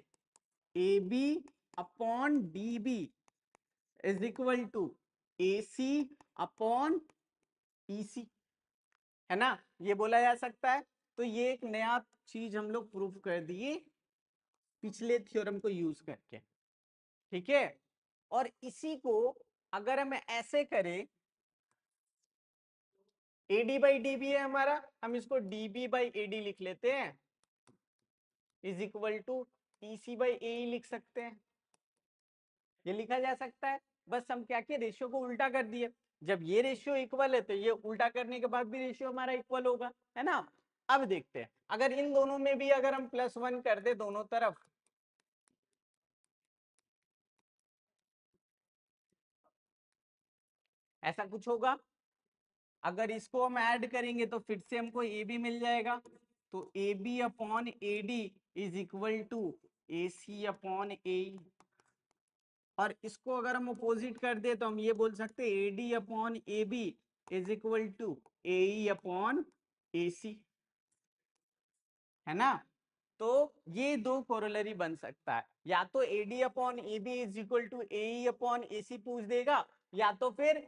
AB upon DB is equal to AC upon EC, है ना, ये बोला जा सकता है। तो ये एक नया चीज हम लोग प्रूफ कर दिए पिछले थ्योरम को यूज करके, ठीक है। और इसी को अगर हम ऐसे करें, AD बाई DB है हमारा, हम इसको DB बाई AD लिख लेते हैं, is equal to EC by AE लिख सकते हैं, ये लिखा जा सकता है। बस हम क्या किए, रेशियो को उल्टा कर दिए। जब ये रेशियो इक्वल है तो ये उल्टा करने के बाद भी रेशियो हमारा इक्वल होगा, है ना। अब देखते हैं, अगर इन दोनों में भी अगर हम +1 कर दे दोनों तरफ, ऐसा कुछ होगा। अगर इसको हम ऐड करेंगे तो फिर से हमको AB मिल जाएगा, तो AB upon AD is equal to AC upon AE। और इसको अगर हम अपोजिट कर दे तो हम ये बोल सकते हैं AD upon AB is equal to AE upon AC, है ना। तो ये दो कोरोलरी बन सकता है, या तो AD upon AB is equal to AE upon AC पूछ देगा, या तो फिर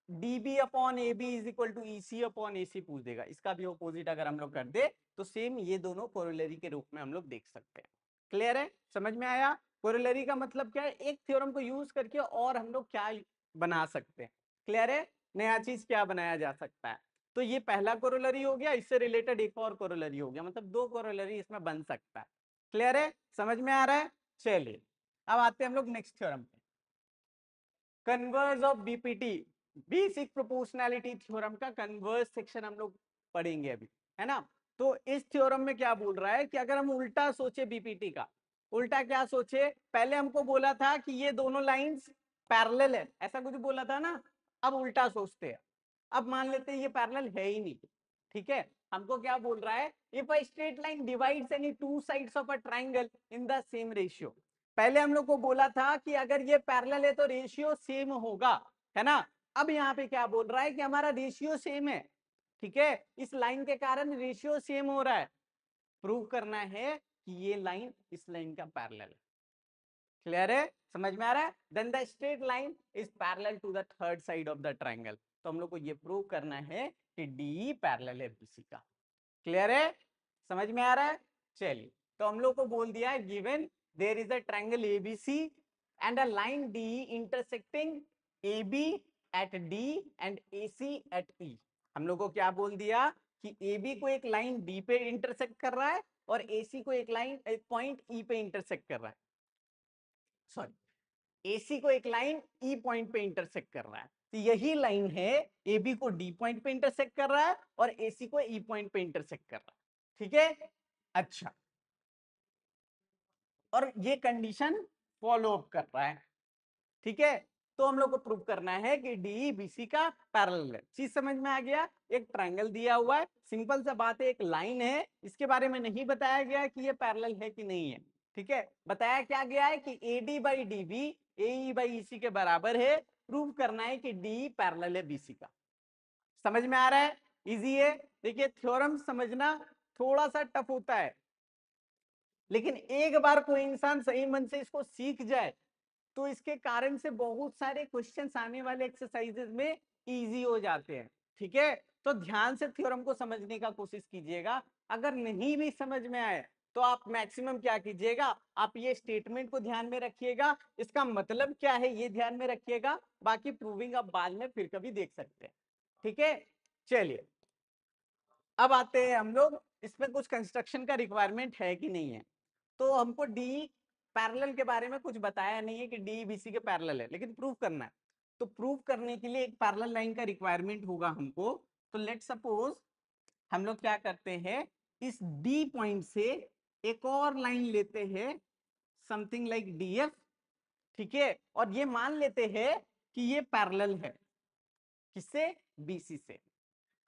DB upon AB is equal to EC upon AC पूछ देगा। इसका भी अपोजिट अगर हम लोग कर दे तो सेम ये दोनों कोरोलरी के रूप में हम लोग देख सकते हैं। क्लियर है, समझ में आया? कोरोलरी का मतलब क्या है? एक थ्योरम को यूज करके और हम लोग क्या बना सकते हैं। क्लियर है, नया चीज क्या बनाया जा सकता है। तो ये पहला कोरोलरी हो गया, इससे रिलेटेड एक और कोरोलरी हो गया, मतलब दो कोरोलरी इसमें बन सकता है। क्लियर है, समझ में आ रहा है? चलिए अब आते हैं हम लोग नेक्स्ट थ्योरम पे, converse of BPT, basic proportionality theorem का कन्वर्स सेक्शन हम लोग पढ़ेंगे अभी, है ना। तो इस थ्योरम में क्या बोल रहा है कि अगर हम उल्टा सोचे बीपीटी का, उल्टा क्या सोचे, पहले हमको बोला था कि ये दोनों लाइंस पैरेलल है, ऐसा कुछ बोला था ना। अब उल्टा सोचते हैं, अब मान लेते हैं ये पैरेलल है ही नहीं, ठीक है। हमको क्या बोल रहा है, if a straight line divides any two sides of a triangle in the same ratio. पहले हम लोग को बोला था कि अगर ये पैरेलल है तो रेशियो सेम होगा, है ना। अब यहाँ पे क्या बोल रहा है कि हमारा रेशियो सेम है, ठीक है, इस लाइन के कारण रेशियो सेम हो रहा है, प्रूव करना है कि ये लाइन इस लाइन का पैरेलल है। क्लियर है, समझ में आ रहा है? Then the straight line is parallel to the third side of the triangle. तो हम लोग को ये प्रूव करना है कि डी पैरेलल है बीसी का। क्लियर है, समझ में आ रहा है? चलिए, तो हम लोग को बोल दिया है given there is a triangle ABC and a line D intersecting AB at D and AC at E। हम लोग को क्या बोल दिया कि AB को एक लाइन D पे इंटरसेक्ट कर रहा है और AC को एक लाइन एक पॉइंट E पे इंटरसेक्ट कर रहा है, सॉरी AC को एक लाइन E पॉइंट पे इंटरसेक्ट कर रहा है। तो यही लाइन है AB को D पॉइंट पे इंटरसेक्ट कर रहा है और AC को E पॉइंट पे इंटरसेक्ट कर रहा है। ठीक है, अच्छा, और ये कंडीशन फॉलो अप कर रहा है। ठीक है, तो हम लोग को प्रूव करना है कि डी बीसी का पैरेलल है। चीज समझ में आ गया? एक ट्रायंगल दिया हुआ है, सिंपल सा बात है, एक लाइन है, इसके बारे में नहीं बताया गया कि ये पैरेलल है कि नहीं है। ठीक है, बताया क्या गया है कि AD by DB AE by EC के बराबर है। प्रूव करना है कि डी पैरेलल है बीसी का। समझ में आ रहा है? इजी है। देखिए, थ्योरम समझना थोड़ा सा टफ होता है, लेकिन एक बार कोई इंसान सही मन से इसको सीख जाए तो इसके कारण से बहुत सारे क्वेश्चंस आने वाले एक्सरसाइजेज में इजी हो जाते हैं। ठीक है, तो ध्यान से थ्योरम को समझने का कोशिश कीजिएगा। अगर नहीं भी समझ में आए तो आप मैक्सिमम क्या कीजिएगा, आप ये स्टेटमेंट को ध्यान में रखिएगा, इसका मतलब क्या है ये ध्यान में रखिएगा, बाकी प्रूविंग आप बाद में फिर कभी देख सकते हैं। ठीक है, चलिए अब आते हैं हम लोग, इसमें कुछ कंस्ट्रक्शन का रिक्वायरमेंट है कि नहीं है। तो हमको डी पैरेलल के बारे में कुछ बताया नहीं है कि डी बीसी के पैरेलल है, लेकिन प्रूव करना है। तो प्रूव करने के लिए एक पैरेलल लाइन का रिक्वायरमेंट होगा हमको। तो लेट सपोज हम लोग क्या करते हैं, इस डी पॉइंट से एक और लाइन लेते हैं समथिंग लाइक डीएफ। ठीक है, और ये मान लेते हैं कि ये पैरेलल है किससे, बीसी से।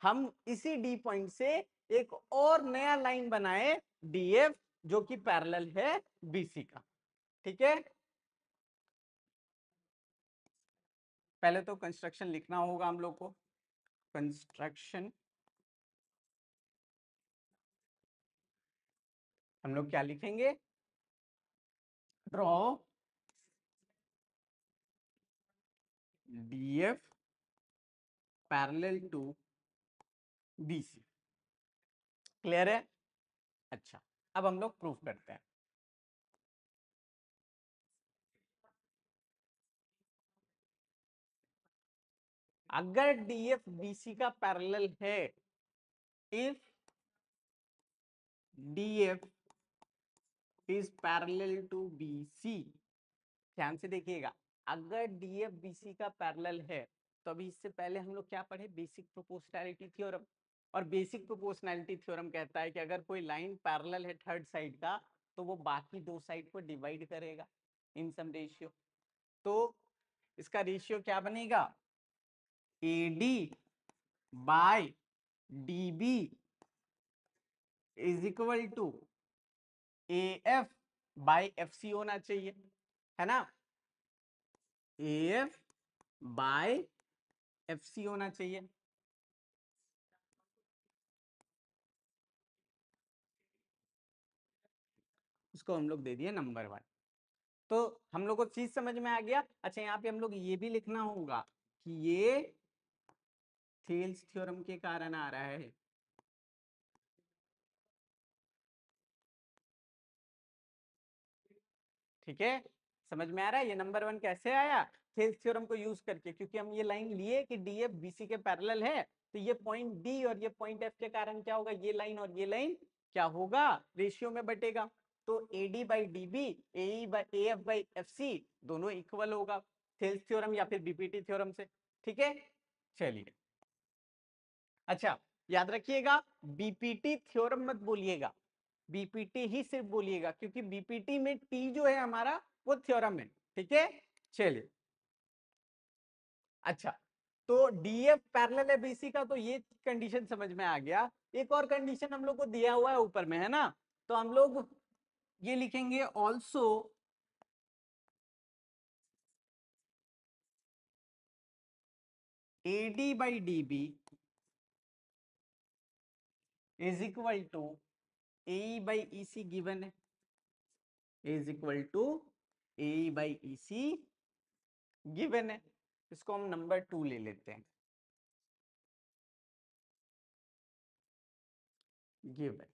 हम इसी डी पॉइंट से एक और नया लाइन बनाए डीएफ जो कि पैरेलल है बीसी का। ठीक है, पहले तो कंस्ट्रक्शन लिखना होगा हम लोग को। कंस्ट्रक्शन हम लोग क्या लिखेंगे, draw DF parallel to BC. Clear है? अच्छा, अब हम लोग प्रूफ करते हैं। अगर डीएफ बीसी का पैरेलल है, if DF is parallel to BC, ध्यान से देखिएगा, अगर डीएफ बीसी का पैरेलल है तो अभी इससे पहले हम लोग क्या पढ़े, बेसिक प्रोपोर्शनैलिटी थ्योरम। और बेसिक प्रोपोर्शनैलिटी थ्योरम कहता है कि अगर कोई लाइन पैरेलल है थर्ड साइड का तो वो बाकी दो साइड को डिवाइड करेगा इन सम रेशियो। तो इसका रेशियो क्या बनेगा, AD by DB is equal to AF by FC होना चाहिए, है ना? AF बाय FC होना चाहिए। उसको हम लोग दे दिए नंबर 1। तो हम लोग को चीज समझ में आ गया। अच्छा, यहाँ पे हम लोग ये भी लिखना होगा कि ये थेल्स थ्योरम के कारण आ रहा है। ठीक है, समझ में आ रहा है ये नंबर 1 कैसे आया, थेल्स थ्योरम को यूज करके, क्योंकि हम ये लाइन लिए कि डीएफ बीसी के पैरेलल है, तो ये पॉइंट डी और ये पॉइंट एफ के कारण क्या होगा, ये लाइन और ये लाइन क्या होगा, रेशियो में बटेगा। तो AD by DB A by F by F C दोनों इक्वल होगा थेल्स थ्योरम या फिर बीपीटी थ्योरम से। ठीक है, चलिए, अच्छा याद रखिएगा बीपीटी थ्योरम मत बोलिएगा, बीपीटी ही सिर्फ बोलिएगा, क्योंकि बीपीटी में टी जो है हमारा वो थ्योरम है। ठीक है, चलिए, अच्छा, तो डीएफ पैरेलल है बीसी का, तो ये कंडीशन समझ में आ गया। एक और कंडीशन हम लोग को दिया हुआ है ऊपर में, है ना? तो हम लोग ये लिखेंगे also AD by DB is equal to A by E C given है, is equal to A by E C given है। इसको हम नंबर 2 ले लेते हैं, गिवन।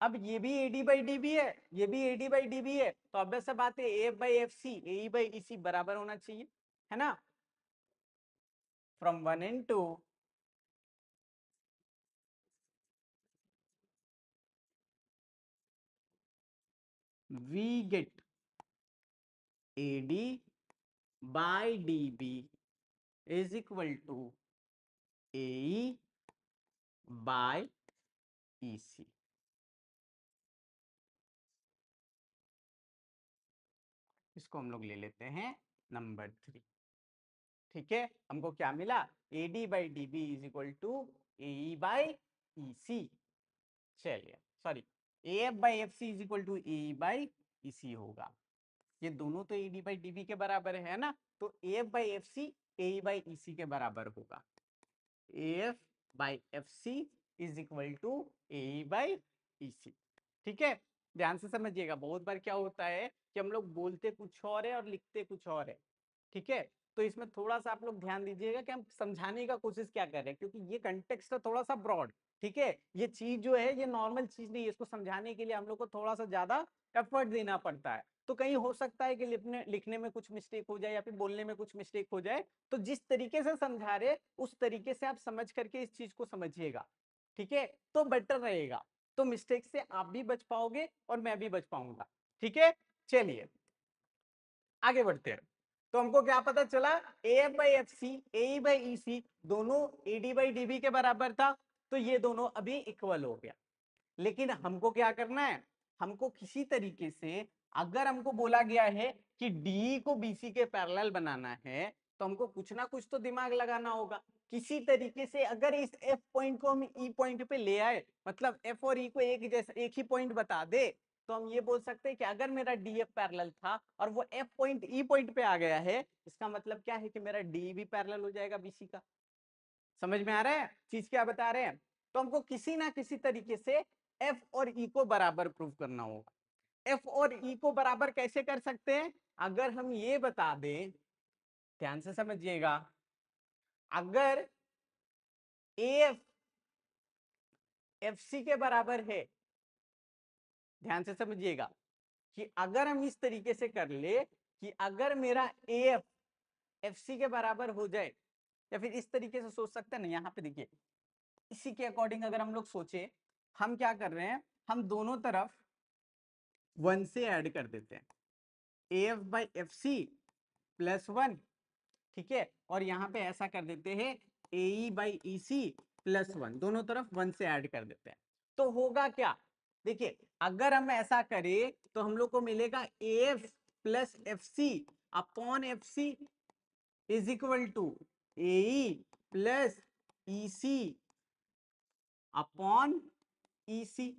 अब ये भी एडी बाई डीबी है, ये भी एडी बाई डीबी है, तो अब ऐसा बात है F by F C, A by E C बराबर होना चाहिए, है ना। From 1 and 2 we get AD by DB is equal to AE by EC। इसको हम लोग ले लेते हैं नंबर 3। ठीक है, हमको क्या मिला, AD by DB is equal to AE by EC। चलिए sorry, AF by FC is equal to AE by EC होगा। ये दोनों तो AD by DB के बराबर है ना, तो AF by FC AE by EC के बराबर होगा। AF by FC is equal to AE by EC। ठीक है, ध्यान से समझिएगा, बहुत बार क्या होता है कि हम लोग बोलते कुछ और है और लिखते कुछ और है। ठीक है, तो इसमें थोड़ा सा आप लोग ध्यान दीजिएगा कि हम समझाने का कोशिश क्या कर रहे हैं, क्योंकि ये कंटेक्स्ट है थोड़ा सा ब्रॉड। ठीक है, ये चीज जो है ये नॉर्मल चीज नहीं है, इसको समझाने के लिए हम लोग को थोड़ा सा ज्यादा एफर्ट देना पड़ता है। तो कहीं हो सकता है कि लिखने में कुछ मिस्टेक हो जाए या फिर बोलने में कुछ मिस्टेक हो जाए, तो जिस तरीके से समझा रहे उस तरीके से आप समझ करके इस चीज को समझिएगा। ठीक है, तो बेटर रहेगा, तो मिस्टेक से आप भी बच पाओगे और मैं भी बच पाऊंगा। ठीक है, चलिए आगे बढ़ते हैं। तो हमको क्या पता चला, A F by F C A by E C दोनों A D by D B के बराबर था, तो ये दोनों अभी इक्वल हो गया। लेकिन हमको क्या करना है, हमको किसी तरीके से, अगर हमको बोला गया है कि डी को बीसी के पैरेलल बनाना है, तो हमको कुछ ना कुछ तो दिमाग लगाना होगा किसी तरीके से। अगर इस एफ पॉइंट को हम ई पॉइंट पे ले आए, मतलब एफ और ई को एक जैसा एक ही पॉइंट बता दे, तो हम ये बोल सकते हैं कि अगर मेरा डी एफ पैरेलल था और वो एफ पॉइंट ई पॉइंट पे आ गया है, इसका मतलब क्या है कि मेरा डी भी पैरेलल हो जाएगा बीसी का। समझ में आ रहा है चीज क्या बता रहे हैं। तो हमको किसी ना किसी तरीके से एफ और ई को बराबर प्रूव करना होगा। एफ और ई को बराबर कैसे कर सकते हैं, अगर हम ये बता दें, ध्यान से समझिएगा, अगर एफ एफ सी के बराबर है, ध्यान से समझिएगा, कि अगर हम इस तरीके से कर ले कि अगर मेरा एफ एफ सी के बराबर हो जाए, या फिर इस तरीके से सोच सकते हैं ना, यहाँ पे देखिए, इसी के अकॉर्डिंग अगर हम लोग सोचे, हम क्या कर रहे हैं, हम दोनों तरफ 1 से ऐड कर देते हैं, F by F C plus 1। ठीक है, और यहाँ पे ऐसा कर देते हैं ए बाई ई सी प्लस 1, दोनों तरफ 1 से ऐड कर देते हैं। तो होगा क्या, देखिए अगर हम ऐसा करें तो हम लोग को मिलेगा F plus F C upon F C is equal to A plus E C upon E C.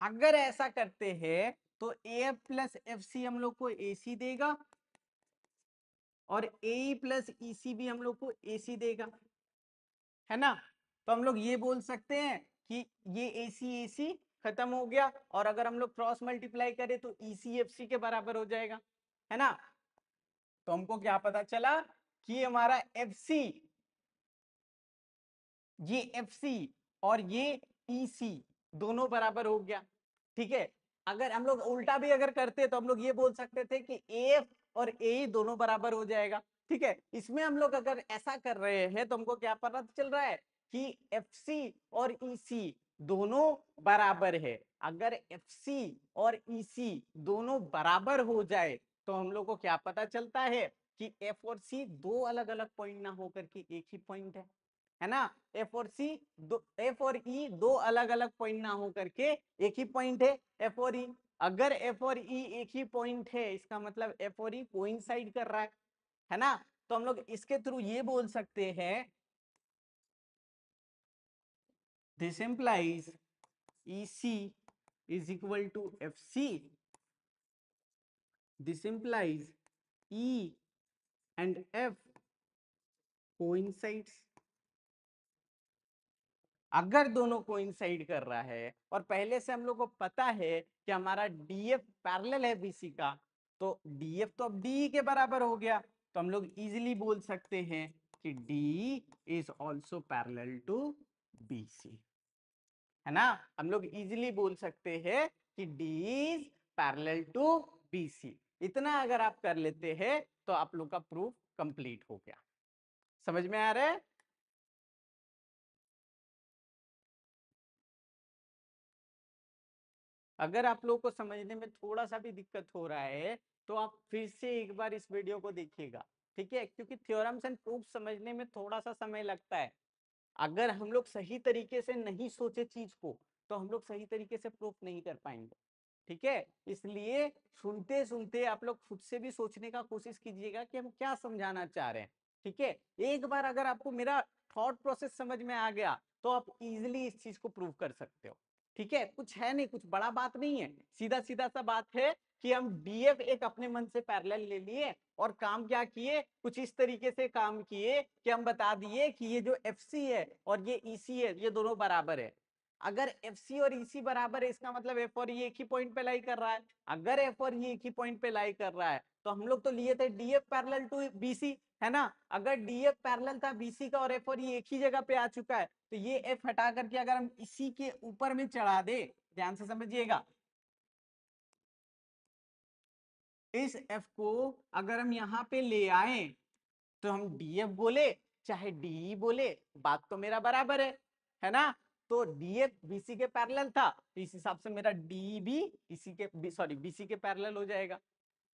अगर ऐसा करते हैं तो ए प्लस एफ सी हम लोग को ए सी देगा, और ए प्लस ई सी भी हम लोग को ए सी देगा, है ना। तो हम लोग ये बोल सकते हैं कि ये ए सी खत्म हो गया, और अगर हम लोग क्रॉस मल्टीप्लाई करें तो ई सी एफ सी के बराबर हो जाएगा, है ना। तो हमको क्या पता चला कि हमारा एफ सी, ये एफ सी और ये ई सी दोनों बराबर हो गया। ठीक है, अगर हम लोग उल्टा भी अगर करते तो हम लोग ये बोल सकते थे कि एफ और ए दोनों बराबर हो जाएगा। ठीक है, इसमें हम लोग अगर ऐसा कर रहे हैं तो हमको क्या पता चल रहा है कि एफ सी और ई सी दोनों बराबर है। अगर एफ सी और ई सी दोनों बराबर हो जाए तो हम लोग को क्या पता चलता है कि एफ और सी दो अलग अलग पॉइंट ना होकर के एक ही पॉइंट है ना। एफ और सी दो, एफ और ई दो अलग अलग पॉइंट ना हो करके एक ही पॉइंट है एफ और ई। अगर एफ और ई एक ही पॉइंट है, इसका मतलब एफ और ई कोइंसाइड कर रहा है ना। तो हम लोग इसके थ्रू ये बोल सकते हैं, this implies E C is equal to F C, this implies E and F coincides. अगर दोनों कोइंसाइड कर रहा है और पहले से हम लोग को पता है कि हमारा डीएफ पैरेलल है बीसी का, तो डीएफ तो अब डी के बराबर हो गया, तो हम लोग इजीली बोल सकते हैं कि D is also parallel to BC, है ना। हम लोग इजीली बोल सकते हैं कि D is parallel to BC. इतना अगर आप कर लेते हैं तो आप लोग का प्रूफ कंप्लीट हो गया। समझ में आ रहा है? अगर आप लोगों को समझने में थोड़ा सा भी दिक्कत हो रहा है तो आप फिर से एक बार इस वीडियो को देखिएगा, ठीक है, क्योंकि थ्योरम्स एंड प्रूफ समझने में थोड़ा सा समय लगता है। अगर हम लोग सही तरीके से नहीं सोचे चीज को तो हम लोग सही तरीके से प्रूफ नहीं कर पाएंगे, ठीक है। इसलिए सुनते सुनते आप लोग खुद से भी सोचने का कोशिश कीजिएगा कि हम क्या समझाना चाह रहे हैं, ठीक है। एक बार अगर आपको मेरा थॉट प्रोसेस समझ में आ गया तो आप इजिली इस चीज को प्रूव कर सकते हो, ठीक है। कुछ है नहीं, कुछ बड़ा बात नहीं है, सीधा सीधा सा बात है कि हम डीएफ एक अपने मन से पैरेलल ले लिए और काम क्या किए, कुछ इस तरीके से काम किए कि हम बता दिए कि ये जो एफसी है और ये ईसी है ये दोनों बराबर है। अगर एफ सी और ईसी बराबर है इसका मतलब एफ और ये एक ही पॉइंट पे लाई कर रहा है। अगर एफ और ये एक ही पॉइंट पे लाई कर रहा है तो हम लोग तो लिए थे डीएफ पैरेलल टू बीसी, है ना। अगर डीएफ पैरेलल था बीसी का और एफ और ये एक ही जगह पे आ चुका है तो ये एफ हटा करके अगर हम इसी के ऊपर में चढ़ा दे, ध्यान से समझिएगा, इस एफ को अगर हम यहाँ पे ले आए तो हम डीएफ बोले चाहे डी बोले बात तो मेरा बराबर है ना। तो डीएफ बीसी के पैरेलल था तो इस हिसाब से मेरा डी भी इसी के सॉरी बीसी के पैरेलल हो जाएगा,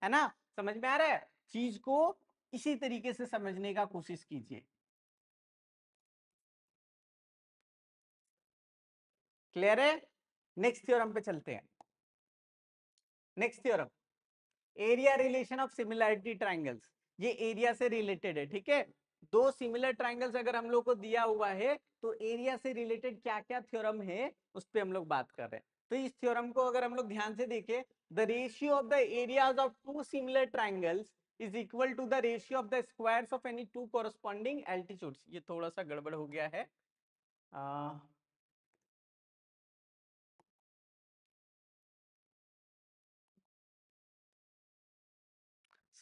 है ना। समझ में आ रहा है? चीज को इसी तरीके से समझने का कोशिश कीजिए। क्लियर है? नेक्स्ट थ्योरम पे चलते हैं। Next theorem, area relation of similarity triangles. ये एरिया से रिलेटेड है, ठीक है। दो सिमिलर ट्रायंगल्स अगर हम लोग को दिया हुआ है तो एरिया से रिलेटेड क्या क्या थ्योरम है उस पर हम लोग बात कर रहे हैं। तो इस थ्योरम को अगर हम लोग ध्यान से देखें, the ratio of the areas of two similar triangles is equal to the ratio of the squares of any two corresponding altitudes. ये थोड़ा सा गड़बड़ हो गया है।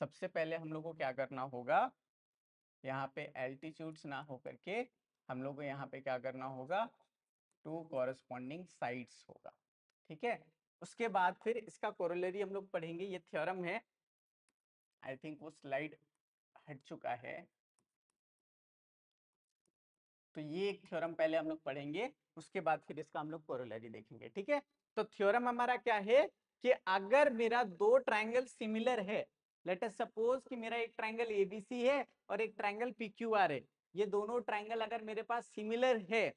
सबसे पहले हम लोग को क्या करना होगा, यहाँ पे एल्टीट्यूड्स ना हो करके हम लोग को यहाँ पे क्या करना होगा, टू कॉरस्पॉन्डिंग साइड्स होगा, ठीक है। उसके बाद फिर इसका कोरोलरी हम लोग पढ़ेंगे, ये थ्योरम है, आई थिंक वो स्लाइड हट चुका है। तो ये एक थ्योरम पहले हम लोग पढ़ेंगे, उसके बाद फिर इसका हम लोग कोरोलरी देखेंगे, ठीक है। तो थ्योरम हमारा क्या है कि अगर मेरा दो ट्रायंगल सिमिलर है, लेट अस सपोज कि मेरा एक ट्रायंगल एबीसी है और एक ट्रायंगल पीक्यूआर है, ये दोनों ट्रायंगल अगर मेरे पास सिमिलर है,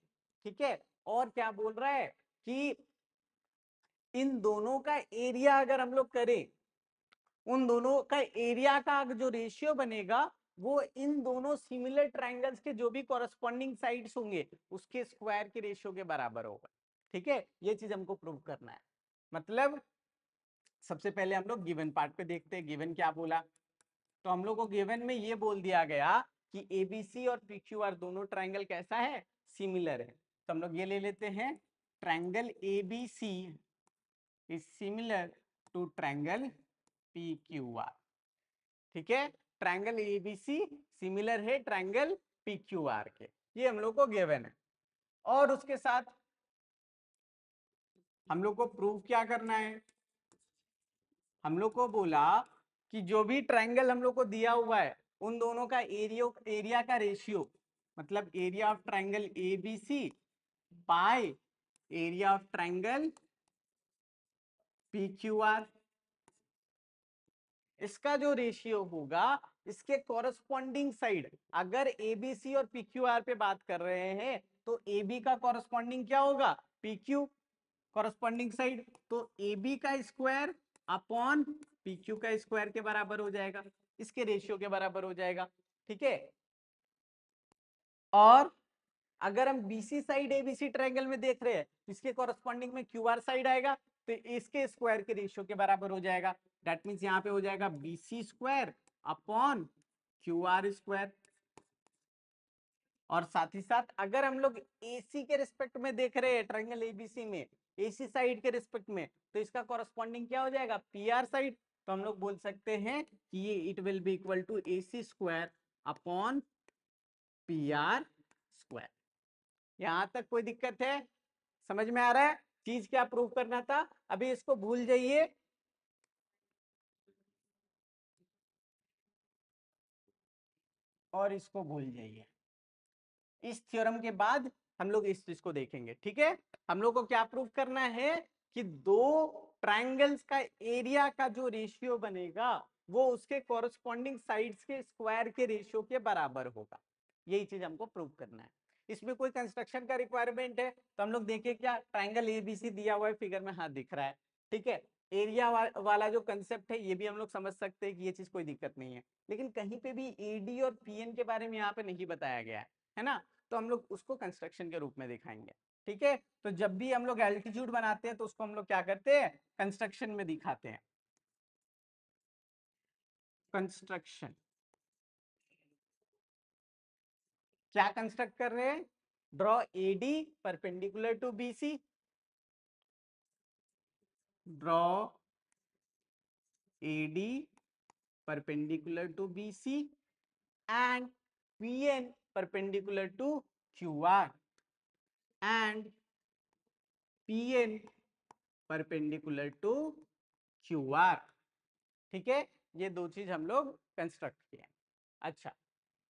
ठीक है, और क्या बोल रहा है कि इन दोनों का एरिया अगर हम लोग करें, उन दोनों का एरिया का जो रेशियो बनेगा वो इन दोनों सिमिलर ट्रायंगल्स के जो भी कॉरस्पॉन्डिंग साइड्स होंगे उसके स्क्वायर के रेशियो के बराबर होगा, ठीक है। ये चीज हमको प्रूव करना है। मतलब सबसे पहले हम लोग गिवन पार्ट पे देखते हैं, गिवन क्या बोला। तो हम लोग को गिवन में ये बोल दिया गया कि एबीसी और पीक्यूआर दोनों ट्रायंगल कैसा है, सिमिलर है। तो हम लोग ये ले लेते हैं, triangle ABC is similar to triangle PQR, ठीक है। ट्रायंगल एबीसी सिमिलर है ट्रायंगल पीक्यूआर के, ये हम लोग को गिवन है। और उसके साथ हम लोग को प्रूव क्या करना है, हम लोग को बोला कि जो भी ट्रायंगल हम लोग को दिया हुआ है उन दोनों का एरिया का रेशियो, मतलब area of triangle ABC bye area of triangle PQR, इसका जो रेशियो होगा इसके कॉरस्पॉन्डिंग साइड, अगर एबीसी और पीक्यूआर पे बात कर रहे हैं तो एबी का कॉरस्पॉन्डिंग क्या होगा, पीक्यू कॉरस्पॉन्डिंग साइड, तो एबी का स्क्वायर अपॉन पीक्यू का स्क्वायर के बराबर हो जाएगा, इसके रेशियो के बराबर हो जाएगा, ठीक है। और अगर हम बीसी साइड एबीसी ट्रायंगल में देख रहे हैं इसके कॉरस्पॉन्डिंग में क्यूआर साइड आएगा तो इसके स्क्वायर के रेशियो के बराबर हो जाएगा। दैट मींस यहाँ पे हो जाएगा BC square upon QR square, और साथ ही साथ अगर हम लोग AC के रिस्पेक्ट में देख रहे हैं ट्रायंगल ABC में, AC साइड के रिस्पेक्ट में, तो इसका कॉरस्पॉन्डिंग क्या हो जाएगा, PR साइड। तो हम लोग बोल सकते हैं कि ये it will be equal to AC square upon PR square. यहां तक कोई दिक्कत है, समझ में आ रहा है चीज क्या प्रूव करना था? अभी इसको भूल जाइए, और इसको भूल जाइए। इस थ्योरम के बाद हम लोग इस चीज को देखेंगे, ठीक है। हम लोग को क्या प्रूव करना है कि दो ट्रायंगल्स का एरिया का जो रेशियो बनेगा वो उसके कॉरस्पॉन्डिंग साइड्स के स्क्वायर के रेशियो के बराबर होगा। यही चीज हमको प्रूव करना है। इसमें कोई कंस्ट्रक्शन का रिक्वायरमेंट है तो हम लोग देखें, क्या ट्रायंगल ABC दिया हुआ है फिगर में, हाँ दिख रहा है, ठीक है। एरिया वाला जो कंसेप्ट है ये भी हम लोग समझ सकते हैं कि ये चीज कोई दिक्कत नहीं है, लेकिन कहीं पे भी AD और PN के बारे में यहाँ पे नहीं बताया गया है ना, तो हम लोग उसको कंस्ट्रक्शन के रूप में दिखाएंगे, ठीक है। तो जब भी हम लोग एल्टीट्यूड बनाते हैं तो उसको हम लोग क्या करते हैं, कंस्ट्रक्शन में दिखाते हैं। कंस्ट्रक्शन क्या कंस्ट्रक्ट कर रहे हैं, draw AD perpendicular to BC, draw AD perpendicular to BC and PN perpendicular to QR and PN perpendicular to QR, ठीक है। ये दो चीज हम लोग कंस्ट्रक्ट किए। अच्छा,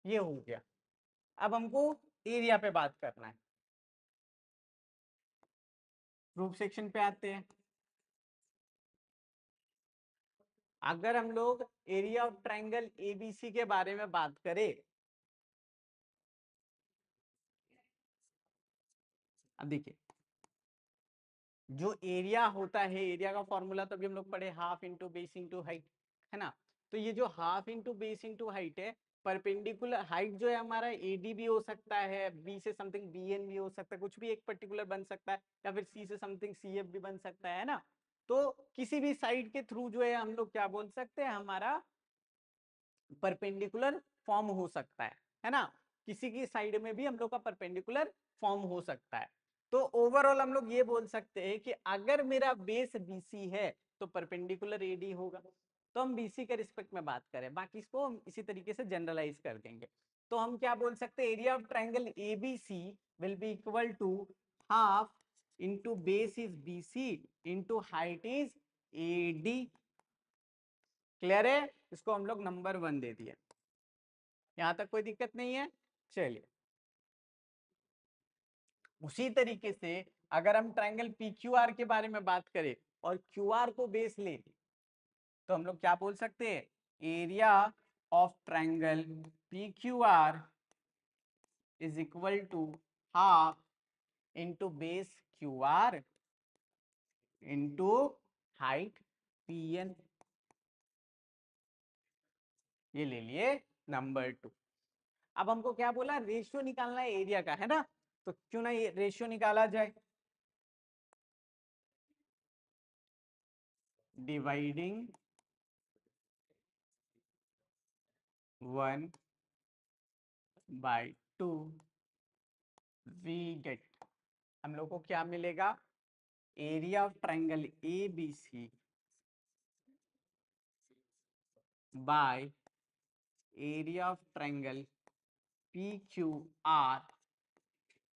ये हो गया। अब हमको एरिया पे बात करना है। प्रूफ सेक्शन पे आते हैं। अगर हम लोग एरिया ऑफ ट्रायंगल ABC के बारे में बात करें, अब देखिए जो एरिया होता है, एरिया का फॉर्मूला तो अभी हम लोग पढ़े, half into base into height, है ना। तो ये जो half into base into height है, परपेंडिकुलर हाइट जो है हमारा AD भी हो सकता है, B से समथिंग BN भी हो सकता है, कुछ भी एक पर्टिकुलर बन सकता है, या फिर C से समथिंग CF भी बन सकता है ना। तो किसी भी साइड के थ्रू जो है हम लोग क्या बोल सकते हैं, हमारा परपेंडिकुलर फॉर्म हो सकता है ना। किसी की साइड में भी हम लोग का परपेंडिकुलर फॉर्म हो सकता है। तो ओवरऑल हम लोग ये बोल सकते हैं कि अगर मेरा बेस BC है तो परपेंडिकुलर AD होगा। तो हम BC के रिस्पेक्ट में बात करें, बाकी इसको हम इसी तरीके से जनरलाइज कर देंगे। तो हम क्या बोल सकते हैं, area of triangle ABC will be equal to half into base is BC into height is AD। Clear है? इसको हम लोग नंबर 1 दे दिए। यहां तक कोई दिक्कत नहीं है। चलिए, उसी तरीके से अगर हम ट्रायंगल PQR के बारे में बात करें और QR को बेस ले, तो हम लोग क्या बोल सकते हैं, area of triangle PQR is equal to half into base QR into height PN। ये ले लिए नंबर 2। अब हमको क्या बोला, रेशियो निकालना है एरिया का, है ना। तो क्यों ना ये रेशियो निकाला जाए, डिवाइडिंग 1/2 वी गेट, हम लोग को क्या मिलेगा, area of triangle ABC by area of triangle PQR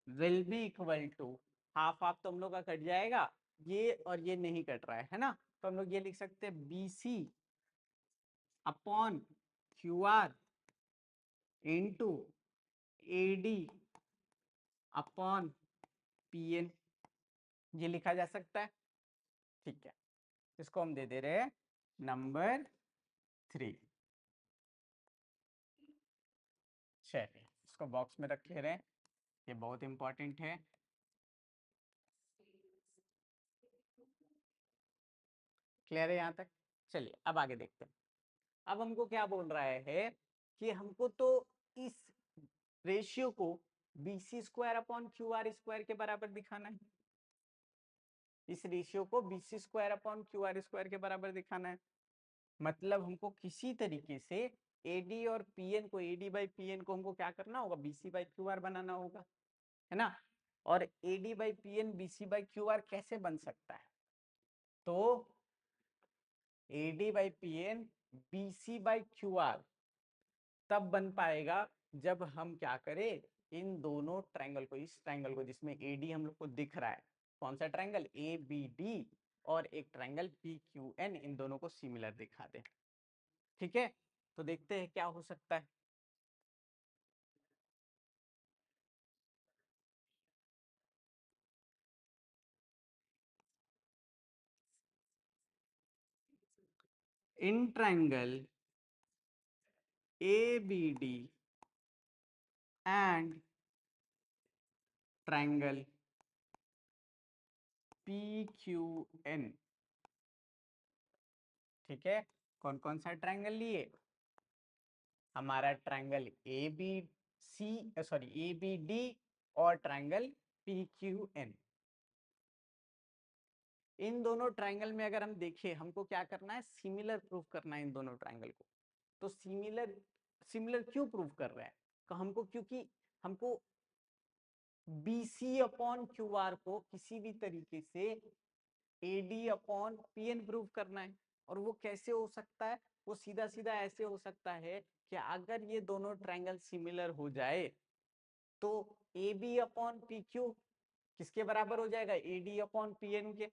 will be equal to, half half तो हम लोग का कट जाएगा, ये और ये नहीं कट रहा है ना। तो हम लोग ये लिख सकते हैं BC upon QR into AD upon PN, ये लिखा जा सकता है, ठीक है। इसको हम दे दे रहे हैं नंबर 3। चलिए इसको बॉक्स में रख ले रहे हैं, ये बहुत इंपॉर्टेंट है। क्लियर है यहाँ तक? चलिए अब आगे देखते हैं। अब हमको क्या बोल रहा है कि हमको तो इस रेशियो को BC square upon QR square के बराबर दिखाना है। इस रेशियो को BC square upon QR square के बराबर दिखाना है। मतलब हमको किसी तरीके से एडी और पीएन को, एडी बाई पीएन को हमको क्या करना होगा, बीसी बाई क्यू आर बनाना होगा, है ना। और AD by PN BC by Q R कैसे बन सकता है, तो AD by PN BC by Q R तब बन पाएगा जब हम क्या करें, इन दोनों ट्रायंगल को, इस ट्रायंगल को जिसमें एडी हम लोग को दिख रहा है, कौन सा ट्रायंगल, ए बी डी, और एक ट्रायंगल पी क्यू एन, इन दोनों को सिमिलर दिखा दे। ठीक है, तो देखते हैं क्या हो सकता है। In triangle A B D and triangle P Q N, ठीक है, कौन कौन सा ट्रायंगल लिए, हमारा triangle A B C, sorry A B D और ट्रायंगल पी क्यू एन। इन दोनों ट्रायंगल में अगर हम देखें, हमको क्या करना है, सिमिलर प्रूफ करना है इन दोनों ट्रायंगल को। तो सिमिलर, सिमिलर क्यों प्रूफ कर रहे हैं, तो हमको, क्योंकि हमको BC अपॉन क्यू आर को किसी भी तरीके से AD अपॉन PN प्रूव करना है। और वो कैसे हो सकता है, वो सीधा सीधा ऐसे हो सकता है कि अगर ये दोनों ट्रायंगल सिमिलर हो जाए तो AB अपॉन PQ किसके बराबर हो जाएगा, AD अपॉन PN के।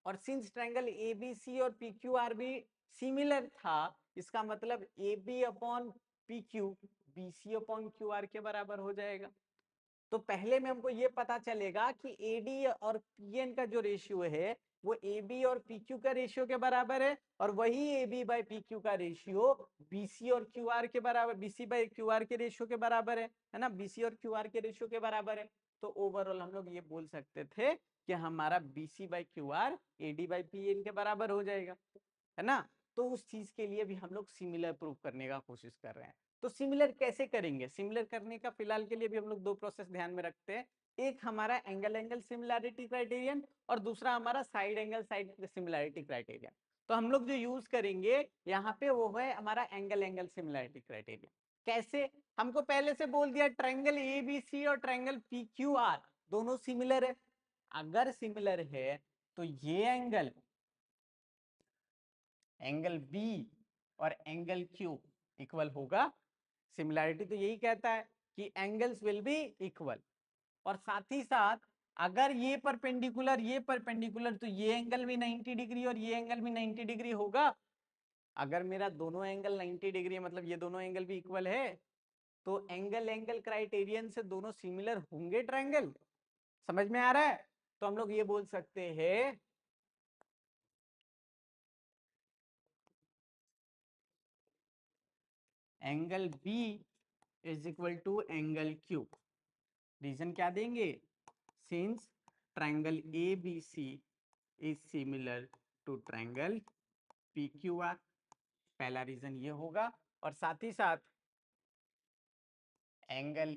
और सिंस ट्रायंगल ABC और PQR भी सिमिलर था, इसका मतलब AB upon PQ BC upon QR के बराबर हो जाएगा। तो पहले में हमको ये पता चलेगा कि AD और PN का जो रेशियो है वो AB और PQ का रेशियो के बराबर है, और वही AB बाई PQ का रेशियो BC और QR के बराबर, BC बाई QR के रेशियो के बराबर है ना, BC और QR के रेशियो के बराबर है। तो ओवरऑल हम लोग ये बोल सकते थे कि हमारा BC by QR AD by PN के बराबर हो जाएगा, है ना। तो उस चीज के लिए भी हम लोग सिमिलर प्रूव करने का कोशिश कर रहे हैं। तो सिमिलर कैसे करेंगे, सिमिलर करने का फिलहाल के लिए भी हम लोग दो प्रोसेस ध्यान में रखते हैं, एक हमारा एंगल एंगल सिमिलैरिटी क्राइटेरियन और दूसरा हमारा side angle side similarity criterion. तो हम लोग जो यूज करेंगे यहाँ पे वो है हमारा एंगल एंगल सिमिलैरिटी क्राइटेरियन। कैसे, हमको पहले से बोल दिया ट्रायंगल ABC और ट्रायंगल PQR दोनों सिमिलर है। अगर सिमिलर है तो ये एंगल, एंगल बी और एंगल क्यू इक्वल होगा। सिमिलैरिटी तो यही कहता है कि एंगल्स विल बी इक्वल। और साथ ही साथ अगर ये परपेंडिकुलर तो ये एंगल भी 90 डिग्री और ये एंगल भी 90 डिग्री होगा। अगर मेरा दोनों एंगल 90 डिग्री मतलब ये दोनों एंगल भी इक्वल है, तो एंगल एंगल क्राइटेरियन से दोनों सिमिलर होंगे ट्रायंगल। समझ में आ रहा है, तो हम लोग ये बोल सकते हैं angle B is equal to angle Q. Reason क्या देंगे, since triangle ABC is similar to triangle PQR, पहला रीजन ये होगा। और साथ ही साथ angle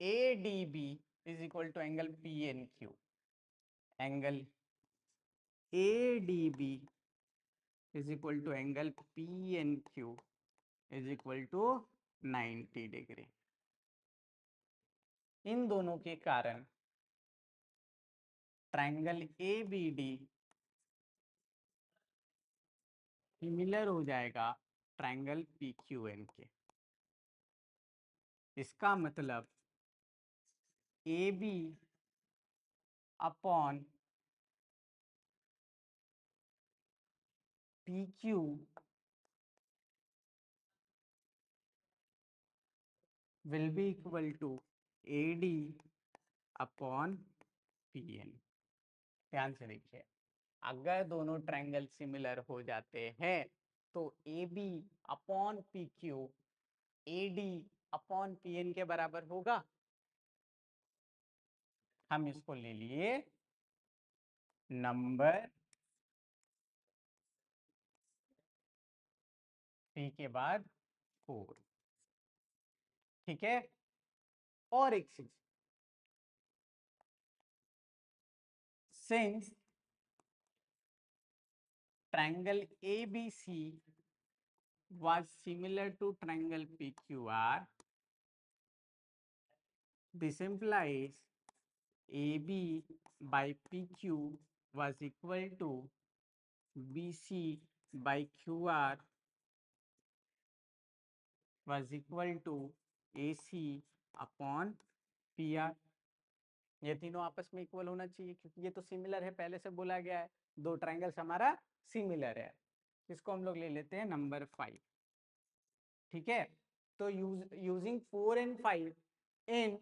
ADB is equal to angle PNQ, angle ADB is equal to angle PNQ is equal to 90 degree. इन दोनों के कारण ट्रायंगल ABD सिमिलर हो जाएगा ट्रायंगल PQN के। इसका मतलब AB upon PQ will be equal to AD upon PN। ध्यान से देखिए, अगर दोनों ट्रायंगल सिमिलर हो जाते हैं तो AB upon PQ AD upon PN के बराबर होगा। हम इसको ले लिए नंबर 3 के बाद 4, ठीक है। और एक चीज, since triangle ABC was similar to triangle PQR, this implies AB by PQ was equal to BC by QR was equal to AC upon PR। ये तीनों आपस में इक्वल होना चाहिए क्योंकि ये तो सिमिलर है, पहले से बोला गया है, दो ट्रायंगल्स हमारा सिमिलर है। इसको हम लोग ले लेते हैं नंबर 5। ठीक है, तो यूजिंग 4 and 5 इन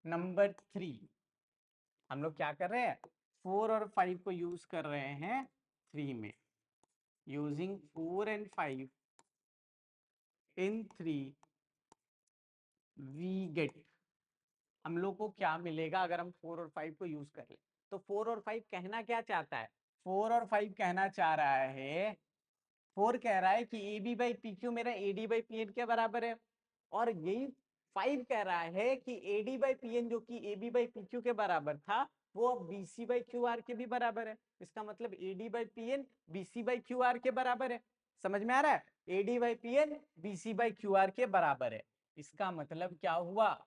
नंबर 3 हम लोग क्या कर रहे हैं, 4 और 5 को यूज कर रहे हैं 3 में। Using 4 and 5 in 3 we get, हम लोग को क्या मिलेगा अगर हम 4 और 5 को यूज कर ले। तो 4 और 5 कहना क्या चाहता है, 4 और 5 कहना चाह रहा है, 4 कह रहा है कि A B by P Q मेरा A D by P N के बराबर है, और यही 5 कह रहा है कि A D by P N जो कि A B by P Q के बराबर था वो अब B C by Q R के भी बराबर है। इसका मतलब A D by P N B C by Q R के बराबर है। समझ में आ रहा है, A D by P N B C by Q R के बराबर है। इसका मतलब क्या हुआ,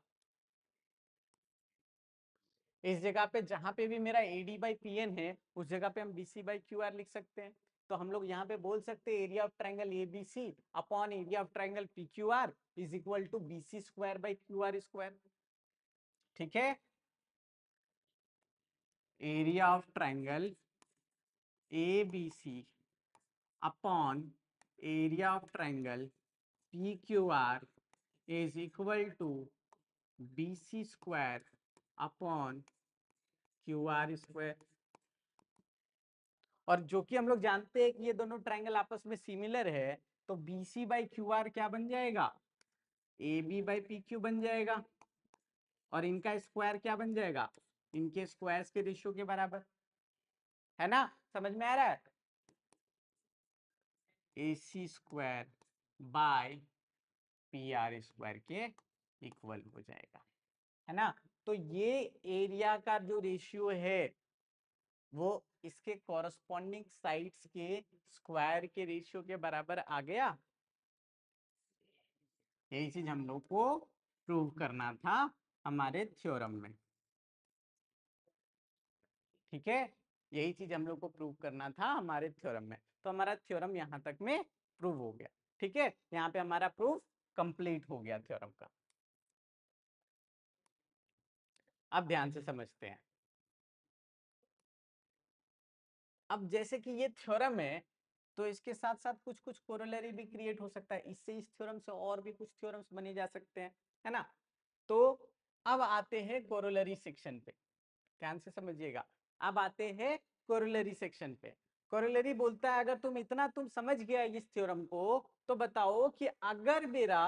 इस जगह पे जहां पे भी मेरा A D by P N है उस जगह पे हम B C by Q R लिख सकते हैं। तो हम लोग यहाँ पे बोल सकते हैं area of triangle A B C upon area of triangle P Q R is equal to B C square by Q R square. ठीक है, area of triangle A B C upon area of triangle P Q R is equal to B C square upon Q R square. और जो कि हम लोग जानते हैं कि ये दोनों ट्रायंगल आपस में सिमिलर है, तो B C by Q R क्या बन जाएगा, A B by P Q बन जाएगा, और इनका स्क्वायर क्या बन जाएगा, इनके स्क्वायर्स के रेशियो के बराबर है ना। समझ में आ रहा है, A C square by P R square के इक्वल हो जाएगा, है ना। तो ये एरिया का जो रेशियो है वो इसके कॉरस्पॉन्डिंग साइड्स के स्क्वायर के रेशियो के बराबर आ गया। यही चीज हम लोग को प्रूव करना था हमारे थ्योरम में। ठीक है, यही चीज हम लोग को प्रूव करना था हमारे थ्योरम में। तो हमारा थ्योरम यहाँ तक में प्रूव हो गया। ठीक है, यहाँ पे हमारा प्रूफ कंप्लीट हो गया थ्योरम का। अब ध्यान से समझते हैं। अब जैसे कि ये थ्योरम है तो इसके साथ साथ कुछ कुछ कोरोलरी भी क्रिएट हो सकता है, इससे इस थ्योरम से और भी कुछ थ्योरम्स बने जा सकते हैं, है ना। तो अब आते हैं कोरोलरी सेक्शन पे, ध्यान से समझिएगा। अब आते हैं कोरोलरी सेक्शन पे। कोरोलरी बोलता है अगर तुम इतना समझ गया इस थ्योरम को तो बताओ कि अगर मेरा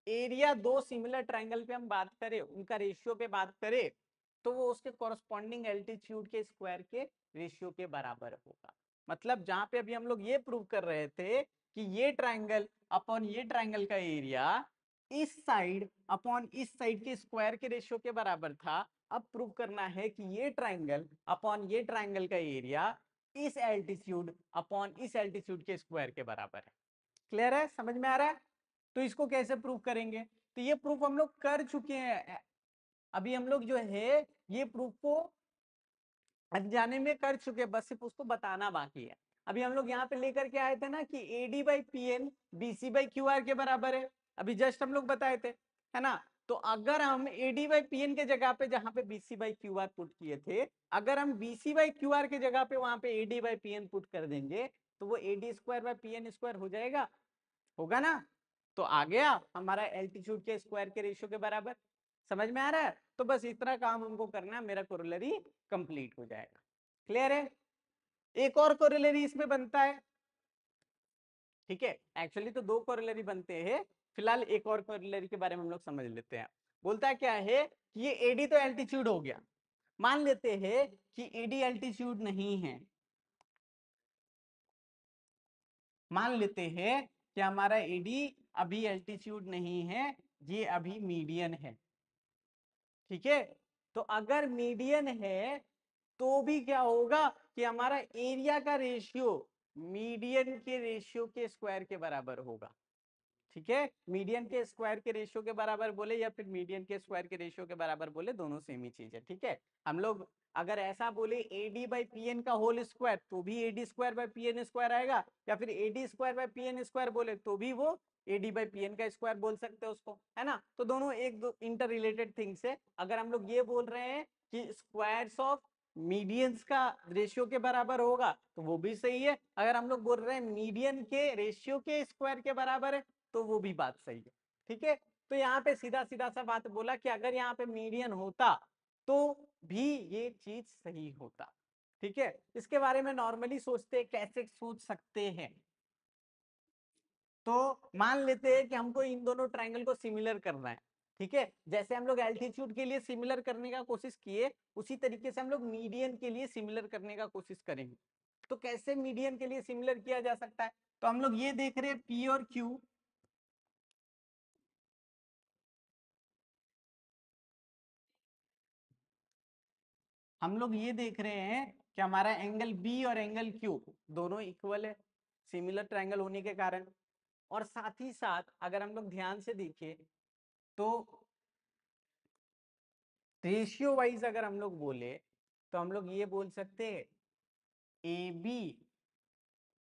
एरिया दो सिमिलर ट्रायंगल पे हम बात करें, उनका रेशियो पे बात करें, तो वो उसके कॉरस्पॉन्डिंग एल्टीट्यूड के स्क्वायर के रेशियो के बराबर होगा। मतलब जहां पे अभी हम लोग ये प्रूव कर रहे थे कि ये ट्रायंगल अपॉन ये ट्रायंगल का एरिया इस साइड अपॉन इस साइड के स्क्वायर के रेशियो के बराबर था, अब प्रूव करना है कि ये ट्रायंगल अपॉन ये ट्रायंगल का एरिया इस एल्टीट्यूड अपॉन इस एल्टीट्यूड के स्क्वायर के बराबर है। क्लियर है, समझ में आ रहा है। तो इसको कैसे प्रूव करेंगे, तो ये प्रूफ हम लोग कर चुके हैं। अभी हम लोग जो है ये प्रूफ को अनजाने में कर चुके, बस सिर्फ उसको बताना बाकी है। अभी हम लोग यहाँ पे लेकर के आए थे ना कि A D by P N B C by Q R के बराबर है, अभी जस्ट हम लोग बताए थे, है ना। तो अगर हम A D by P N के जगह पे जहां पे B C by Q R put किए थे, अगर हम B C by Q R के जगह पे वहां पे A D by P N put कर देंगे तो वो A D square by P N square हो जाएगा, होगा ना। तो आ गया हमारा एल्टीट्यूड के स्क्वायर के रेशियो के बराबर। समझ में आ रहा है, तो बस इतना काम हमको करना है, मेरा कोरोलरी कंप्लीट हो जाएगा। क्लियर है, एक और कोरोलरी इसमें बनता है। ठीक है, एक्चुअली तो दो कोरोलरी बनते हैं, फिलहाल एक और कोरोलरी के बारे में हम लोग समझ लेते हैं। बोलता है क्या है कि ये एडी तो एल्टीट्यूड हो गया, मान लेते हैं कि एडी एल्टीट्यूड नहीं है, मान लेते हैं कि हमारा एडी अभी एल्टीट्यूड नहीं है, ये अभी मीडियन है। ठीक है, तो अगर मीडियन है तो भी क्या होगा, कि हमारा एरिया का रेशियो मीडियन के रेशियो के स्क्वायर के बराबर होगा। ठीक है, मीडियन के स्क्वायर के रेशियो के बराबर बोले या फिर मीडियन के स्क्वायर के रेशियो के बराबर बोले, दोनों सेम ही चीज है। ठीक है, हम लोग अगर ऐसा बोले AD बाई PN का होल स्क्वायर तो भी AD square by PN square आएगा, या फिर AD square by PN square बोले तो भी वो AD बाई PN का स्क्वायर बोल सकते हैं उसको, है ना। तो दोनों एक दो इंटर रिलेटेड थिंग्स है। अगर हम लोग ये बोल रहे हैं कि स्क्वायर्स ऑफ मीडियंस का रेशियो के बराबर होगा तो वो भी सही है। अगर हम लोग बोल रहे हैं मीडियन के रेशियो के स्क्वायर के बराबर है तो वो भी बात सही है। ठीक है, तो यहाँ पे सीधा सीधा सा बात बोला कि अगर यहाँ पे मीडियन होता तो भी ये चीज सही होता। ठीक है, इसके बारे में नॉर्मली सोचते हैं, कैसे सोच सकते हैं। तो मान लेते हैं कि हमको इन दोनों ट्रायंगल को सिमिलर करना है। ठीक है, जैसे हम लोग एल्टीट्यूड के लिए सिमिलर करने का कोशिश किए, उसी तरीके से हम लोग मीडियन के लिए सिमिलर करने का कोशिश करेंगे। तो कैसे मीडियन के लिए सिमिलर किया जा सकता है, तो हम लोग ये देख रहे हैं P और Q, हम लोग ये देख रहे हैं कि हमारा एंगल बी और एंगल क्यू दोनों इक्वल है, सिमिलर ट्रायंगल होने के कारण। और साथ ही साथ अगर हम लोग ध्यान से देखें तो रेशियो वाइज अगर हम लोग बोले तो हम लोग ये बोल सकते हैं A B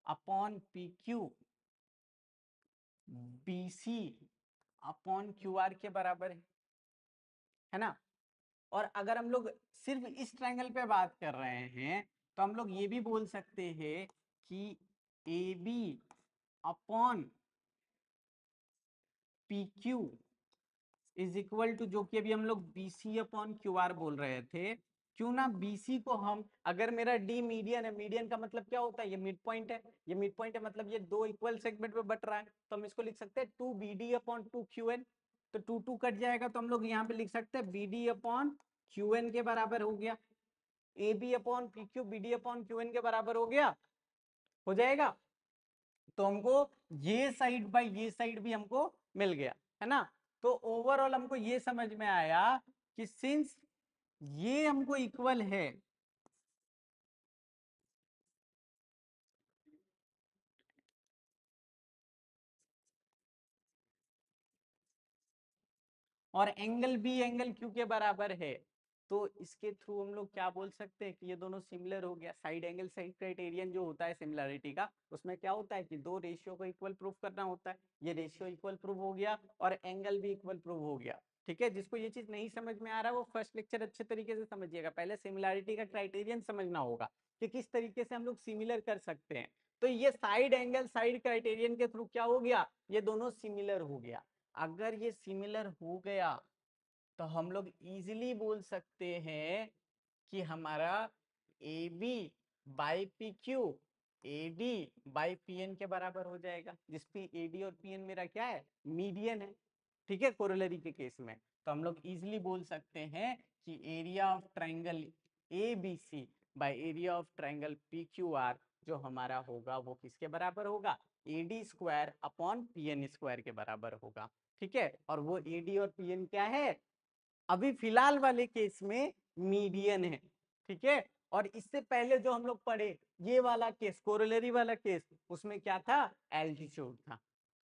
upon P Q B C upon Q R के बराबर है ना। और अगर हम लोग सिर्फ इस ट्रायंगल पे बात कर रहे हैं तो हम लोग ये भी बोल सकते हैं कि A B upon P Q is equal to, जो कि अभी हम लोग B C upon Q R बोल रहे थे। क्यों ना BC को हम, अगर मेरा D मीडियन है, मीडियन का मतलब क्या होता है, ये मिड पॉइंट है, ये मिड पॉइंट है मतलब ये दो इक्वल सेगमेंट में बट रहा है, तो हम इसको लिख सकते हैं 2BD अपॉन 2QN। तो 2 कट जाएगा तो हम लोग यहाँ पे लिख सकते हैं BD अपॉन QN के बराबर हो गया, AB upon PQ BD upon QN के बराबर हो गया, हो जाएगा। तो हमको ये साइड बाय ये साइड भी हमको मिल गया, है ना। तो ओवरऑल हमको ये समझ में आया कि सिंस ये हमको इक्वल है, और एंगल बी एंगल क्यू के बराबर है, तो इसके थ्रू हम लोग क्या बोल सकते हैं कि ये दोनों सिमिलर हो गया। साइड एंगल साइड क्राइटेरियन जो होता है सिमिलरिटी का, उसमें क्या होता है कि दो रेशियो को इक्वल प्रूफ करना होता है। ये रेशियो इक्वल प्रूफ हो गया और एंगल भी इक्वल प्रूफ हो गया। ठीक है, जिसको ये चीज नहीं समझ में आ रहा है वो फर्स्ट लेक्चर अच्छे तरीके से समझिएगा। पहले सिमिलरिटी का क्राइटेरियन समझना होगा कि किस तरीके से हम लोग सिमिलर कर सकते हैं। तो ये साइड एंगल साइड क्राइटेरियन के थ्रू क्या हो गया, ये दोनों सिमिलर हो गया। अगर ये सिमिलर हो गया तो हम लोग इजीली बोल सकते हैं कि हमारा A B by P Q A D by P N के बराबर हो जाएगा, जिसपे ए डी और पी एन मेरा क्या है, मीडियन है। ठीक है, कोरोलरी के केस में तो हम लोग इजीली बोल सकते हैं कि area of triangle A B C by area of triangle P Q R जो हमारा होगा वो किसके बराबर होगा, A D square upon P N square के बराबर होगा। ठीक है, और वो ए डी और पी एन क्या है, अभी फिलहाल वाले केस में मीडियन है। ठीक है, और इससे पहले जो हम लोग पढ़े ये वाला केस, कोरोलरी वाला केस, उसमें क्या था, एल्टीट्यूड था।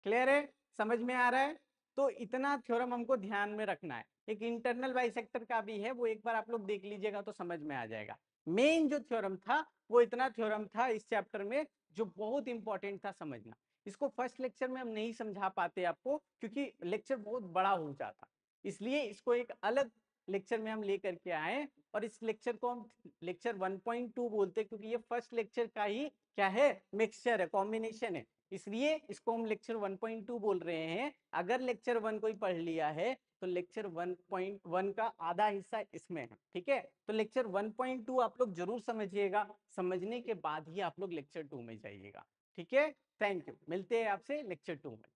क्लियर है, समझ में आ रहा है। तो इतना थ्योरम हमको ध्यान में रखना है। एक इंटरनल बाइसेक्टर का भी है, वो एक बार आप लोग देख लीजिएगा तो समझ में आ जाएगा। मेन जो थ्योरम था वो इतना थ्योरम था इस चैप्टर में जो बहुत इंपॉर्टेंट था समझना। इसको फर्स्ट लेक्चर में हम नहीं समझा पाते आपको क्योंकि लेक्चर बहुत बड़ा हो जाता, इसलिए इसको एक अलग लेक्चर में हम लेकर के आए। और इस लेक्चर को हम लेक्चर 1.2 बोलते हैं क्योंकि ये फर्स्ट लेक्चर का ही क्या है, मिक्सचर है, कॉम्बिनेशन है, इसलिए इसको हम लेक्चर 1.2 बोल रहे हैं। अगर लेक्चर 1 कोई पढ़ लिया है तो लेक्चर 1.1 का आधा हिस्सा इसमें है। ठीक है, तो लेक्चर 1.2 आप लोग जरूर समझिएगा, समझने के बाद ही आप लोग लेक्चर 2 में जाइएगा। ठीक है, थैंक यू, मिलते हैं आपसे लेक्चर 2 में।